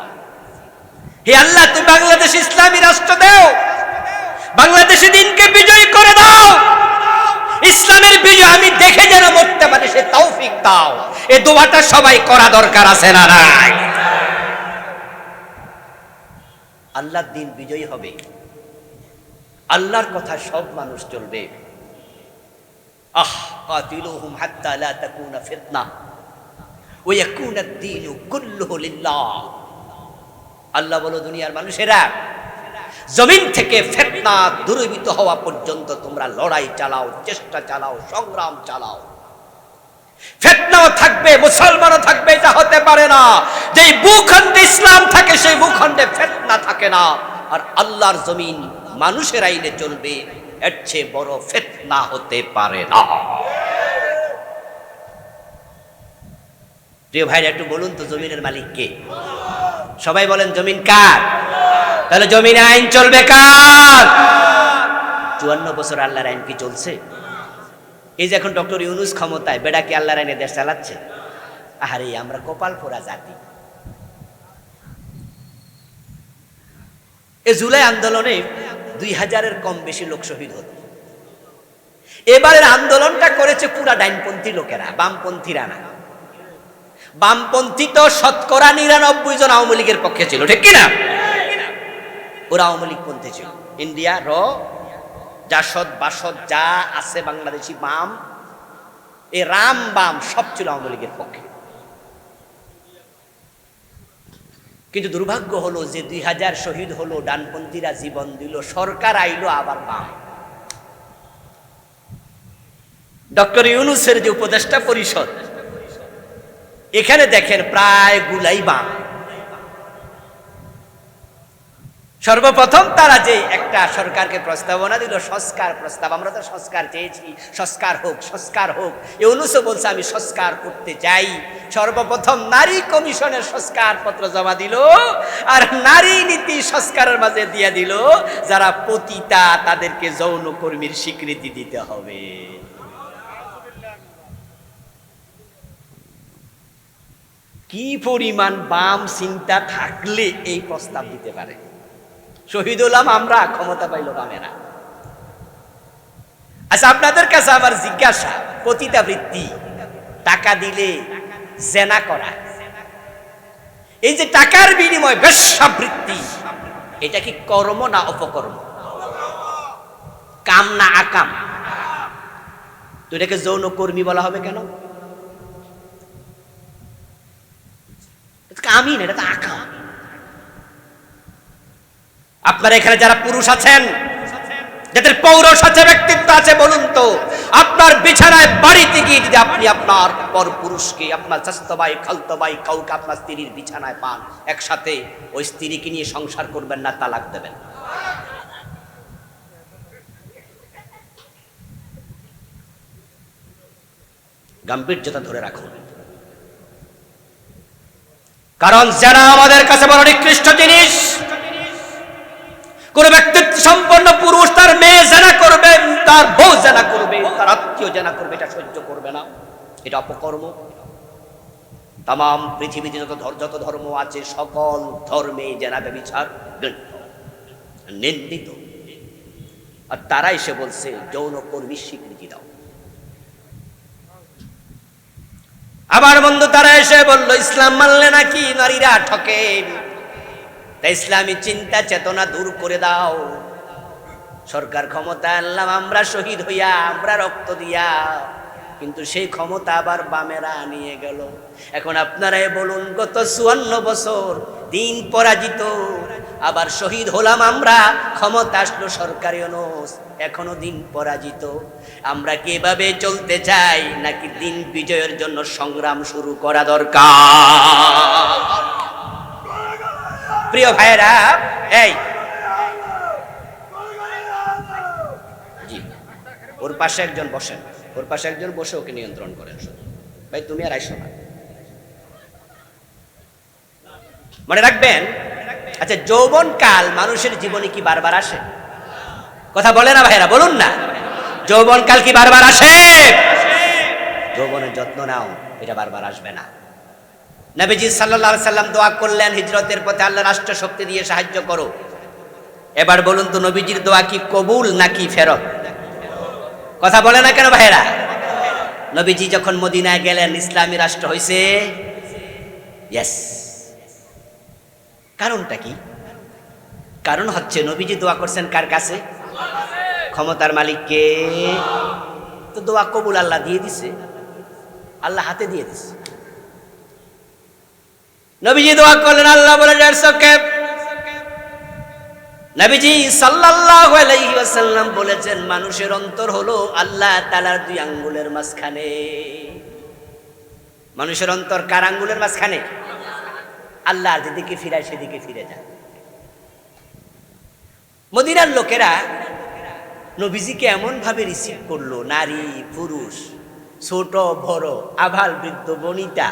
হে আল্লাহ তুমি বাংলাদেশ ইসলামী রাষ্ট্র দাও, বাংলাদেশে দিনকে বিজয় করে দাও, ইসলামের বিজয় আমি দেখে যেন মরতে পারি সে তৌফিক দাও। এই দোয়াটা সবাই করা দরকার আছে না নাই? আল্লাহর দিন বিজয়ী হবে, আল্লাহর কথা সব মানুষ চলবে। কাতিলুহুম হাত্তা লা তাকুনা ফিতনাহ ওয়া ইয়াকুনা আদ-দীনু কুল্লুহু লিল্লাহ। আল্লাহ বলো, দুনিয়ার মানুষেরা, জমিন থেকে ফিতনা দূরীভূত হওয়া পর্যন্ত তোমরা লড়াই চালাও, চেষ্টা চালাও, সংগ্রাম চালাও। ফিতনাও থাকবে, মুসলমানও থাকবে, এটা হতে পারে না। যেই ভূখণ্ডে ইসলাম থাকে সেই ভূখণ্ডে ফিতনা থাকে না। আর আল্লাহর জমিন মানুষের আইনে চলবে, এর চেয়ে বড় ফিতনা হতে পারে না। প্রিয় ভাইরা, একটু বলুন তো জমিনের মালিক কে? সবাই বলেন, জমিন কার? তাহলে জমিনে আইন চলবে কার? 54 বছর আল্লাহর আইন কি চলছে? এই যে এখন ডক্টর ইউনূস ক্ষমতায়, বেড়া কি আল্লাহর আইনে দেশ চালাচ্ছে? আরে আমরা কপাল পোড়া জাতি। এই জুলাই আন্দোলনে 2000-এর কম বেশি লোক শহীদ হতো। এবারের আন্দোলনটা করেছে পুরা ডাইনপন্থী লোকেরা, বামপন্থীরা না। বামপন্থী তো শতকরা 99 জন আওয়ামী লীগের পক্ষে ছিল, ঠিক কিনা? ওরা আওয়ামী লীগ পন্থী ছিল। ইন্ডিয়া জাসদ বাসদ যা আছে বাংলাদেশি বাম, এ রাম বাম সব ছিল আওয়ামী লীগের পক্ষে। কিন্তু দুর্ভাগ্য হলো যে 2000 শহীদ হলো, ডানপন্থীরা জীবন দিল, সরকার আইলো আবার বাম। ডক্টর ইউনূসের যে উপদেষ্টা পরিষদ, এখানে দেখেন প্রায় গুলাই বাম। সর্বপ্রথম তারা যে একটা সরকারকে প্রস্তাবনা দিল, সংস্কার প্রস্তাব, আমরা তো সংস্কার চেয়েছি, সংস্কার হোক, সংস্কার হোক। ইউনূসও বলছে আমি সংস্কার করতে চাই। সর্বপ্রথম নারী কমিশনের সংস্কার পত্র জমা দিল, আর নারী নীতি সংস্কারের মাঝে দিয়ে দিল যারা পতিতা তাদেরকে যৌনকর্মীর স্বীকৃতি দিতে হবে। কি পরিমাণ বাম চিন্তা থাকলে এই প্রস্তাব দিতে পারে? শহীদ হলাম আমরা, ক্ষমতা পাইল বামেরা। আচ্ছা, আপনাদের কাছে আমার জিজ্ঞাসা, পতিতাবৃত্তি, টাকা দিলে জেনা করা, এই যে টাকার বিনিময় বেশ্যাবৃত্তি, এটা কি কর্ম না অপকর্ম? কাম না আকাম? তো এটাকে যৌনকর্মী বলা হবে কেন? কামই না, এটা তো আকাম। আপনারা এখানে যারা পুরুষ আছেন, যাদের পৌরুষ আছে, ব্যক্তিত্ব আছে, বলুন তো, আপনার বিছানায় বাড়িতে গিয়ে যদি আপনি আপনার পর পুরুষকে, আপনার চাচাতো ভাই, খালতো ভাই, কাউকে আপনার স্ত্রীর বিছানায় পান একসাথে, ওই স্ত্রীকে নিয়ে সংসার করবেন না, তালাক দেবেন। গাম্ভীর্যতা ধরে রাখুন, কারণ যারা আমাদের কাছে বড় নিকৃষ্ট জিনিস। কোন ব্যক্তিত্ব সম্পন্ন পুরুষ তার মেয়ে জেনা করবে, তার বউ জেনা করবে, তার আত্মীয় জেনা করবে, এটা সহ্য করবে না, এটা অপকর্ম। তাম পৃথিবীতে যত ধর্ম আছে, সকল ধর্মে জেনা ব্যভিচার নিন্দিত। আর তারা এসে বলছে যৌনকর্মীর স্বীকৃতি দাও। আবার বন্ধু, তারা এসে বলল ইসলাম মানলে নাকি নারীরা ঠকে, তাই ইসলামী চিন্তা চেতনা দূর করে দাও। সরকার ক্ষমতা আনলাম আমরা শহীদ হইয়া, আমরা রক্ত দিয়া, কিন্তু সেই ক্ষমতা আবার বামেরা নিয়ে গেল। এখন আপনারাই বলুন, গত 54 বছর দিন পরাজিত, আবার শহীদ হলাম আমরা, ক্ষমতা আসলো সরকারি অনুষ, এখনো দিন পরাজিত। আমরা কি এভাবে চলতে চাই, নাকি দিন বিজয়ের জন্য সংগ্রাম শুরু করা দরকার? প্রিয় ভাইরা, এই জি, ওর পাশে একজন বসেন, ওর পাশে একজন বসে ওকে নিয়ন্ত্রণ করেন। ভাই তুমি আর আইসো না, মনে রাখবেন। আচ্ছা, যৌবন কাল মানুষের জীবনে কি বারবার আসে? কথা বলে না ভাইরা, বলুন না, যৌবন কাল কি বারবার আসে? যৌবনের যত্ন নাও, এটা বারবার আসবে না। নবীজি সাল্লাল্লাহু আলাইহি সাল্লাম দোয়া করলেন, হিজরতের পথে আল্লাহ রাষ্ট্র শক্তি দিয়ে সাহায্য করো। এবার বলুন তো, নবীজির দোয়া কি কবুল নাকি ফেরত? কথা বলে না কেন ভাইরা? নবীজি যখন মদিনায় গেলেন, ইসলামী রাষ্ট্র হইছে। ইয়েস। কারণটা কি? কারণ হচ্ছে নবীজি দোয়া করছেন কার কাছে? ক্ষমতার মালিককে। তো দোয়া কবুল আল্লাহ দিয়ে দিছে, আল্লাহ হাতে দিয়ে দিছে। নবীজি দোয়া করলেন, আল্লাহ বলে নবীজি সাল্লাল্লাহু আলাইহি ওয়াসাল্লাম বলেছেন, মানুষের অন্তর হলো আল্লাহ তাআলার 2 আঙ্গুলের মাঝখানে। মানুষের অন্তর কার আঙ্গুলের মাঝখানে? আল্লাহর যেদিকে ফিরায় সেদিকে ফিরে যায়। মদিনার লোকেরা নবীজিকে এমন ভাবে রিসিভ করলো, নারী পুরুষ, ছোট বড়, আবাল বৃদ্ধ বনিতা,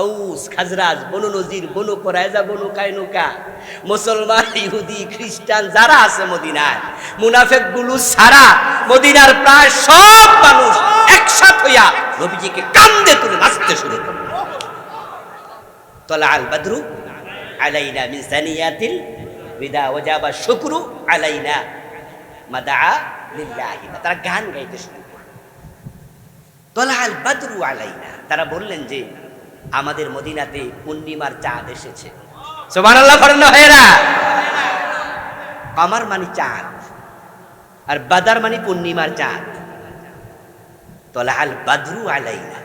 আউস খাজরাজ, বনু নজির, বনু কোরাইজা, বনু কায়নুকা, মুসলমান, ইহুদি, খ্রিস্টান যারা আছে মদিনায়, মুনাফিক গুলো সারা মদিনার প্রায় সব মানুষ একসাথ হইয়া নবীজিকে কান্দে তুলে নাচতে শুরু করলো। তালাল বদরু আলাইনা মিন সানিয়াতিল বিদা ওয়াজাবা শুকরু আলাইনা মাদা লিল্লাহি। তারা গান গাইতে শুরু করলো, তালাল বদরু আলাইনা। তারা বললেন যে আমাদের মদিনাতে পূর্ণিমার চাঁদ এসেছে। সুবহানাল্লাহ পড়েন না ভাইরা? কমার মানে চাঁদ, আর বাদার মানে পূর্ণিমার চাঁদ। তালাল বদরু আলাইনা,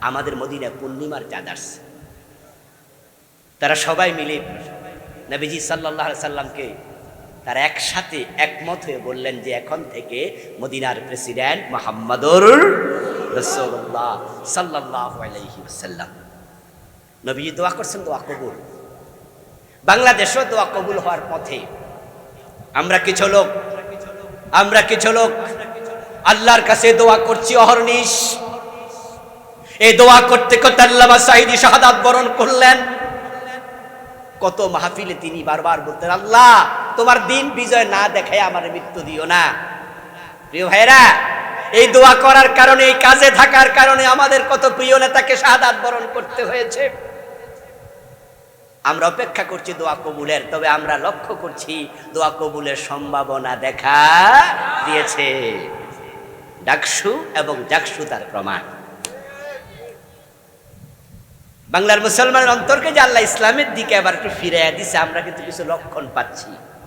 আমাদের মদিনায় পূর্ণিমার চাঁদ আসছে। তারা সবাই মিলে নবীজি সাল্লাল্লাহু আলাইহি সাল্লামকে তারা একসাথে একমত হয়ে বললেন যে এখন থেকে মদিনার প্রেসিডেন্ট মুহাম্মদুর রাসূলুল্লাহ সাল্লাল্লাহু আলাইহি ওয়াসাল্লাম। নবীজি দোয়া করছেন, দোয়া কবুল। বাংলাদেশও দোয়া কবুল হওয়ার পথে। আমরা কিছু লোক আল্লাহর কাছে দোয়া করছি অহর্নিশ। এই দোয়া করতে করতে আল্লামা সাঈদী শাহাদাত বরণ করলেন। কত মাহফিলে তিনি বারবার বলতেন, আল্লাহ তোমার দিন বিজয় না দেখায় আমার মৃত্যু দিও না। প্রিয় ভাইরা, এই দোয়া করার কারণে, এই কাজে থাকার কারণে আমাদের কত প্রিয় নেতাকে শাহাদাত বরণ করতে হয়েছে। আমরা অপেক্ষা করছি দোয়া কবুলের, তবে আমরা লক্ষ্য করছি দোয়া কবুলের সম্ভাবনা দেখা দিয়েছে। ডাকসু এবং জাকসু তার প্রমাণ। বাংলার মুসলমানের অন্তরকে যে আল্লাহ ইসলামের দিকে আবার একটু ফিরাইয়া দিছে, আমরা কিন্তু কিছু লক্ষণ পাচ্ছি।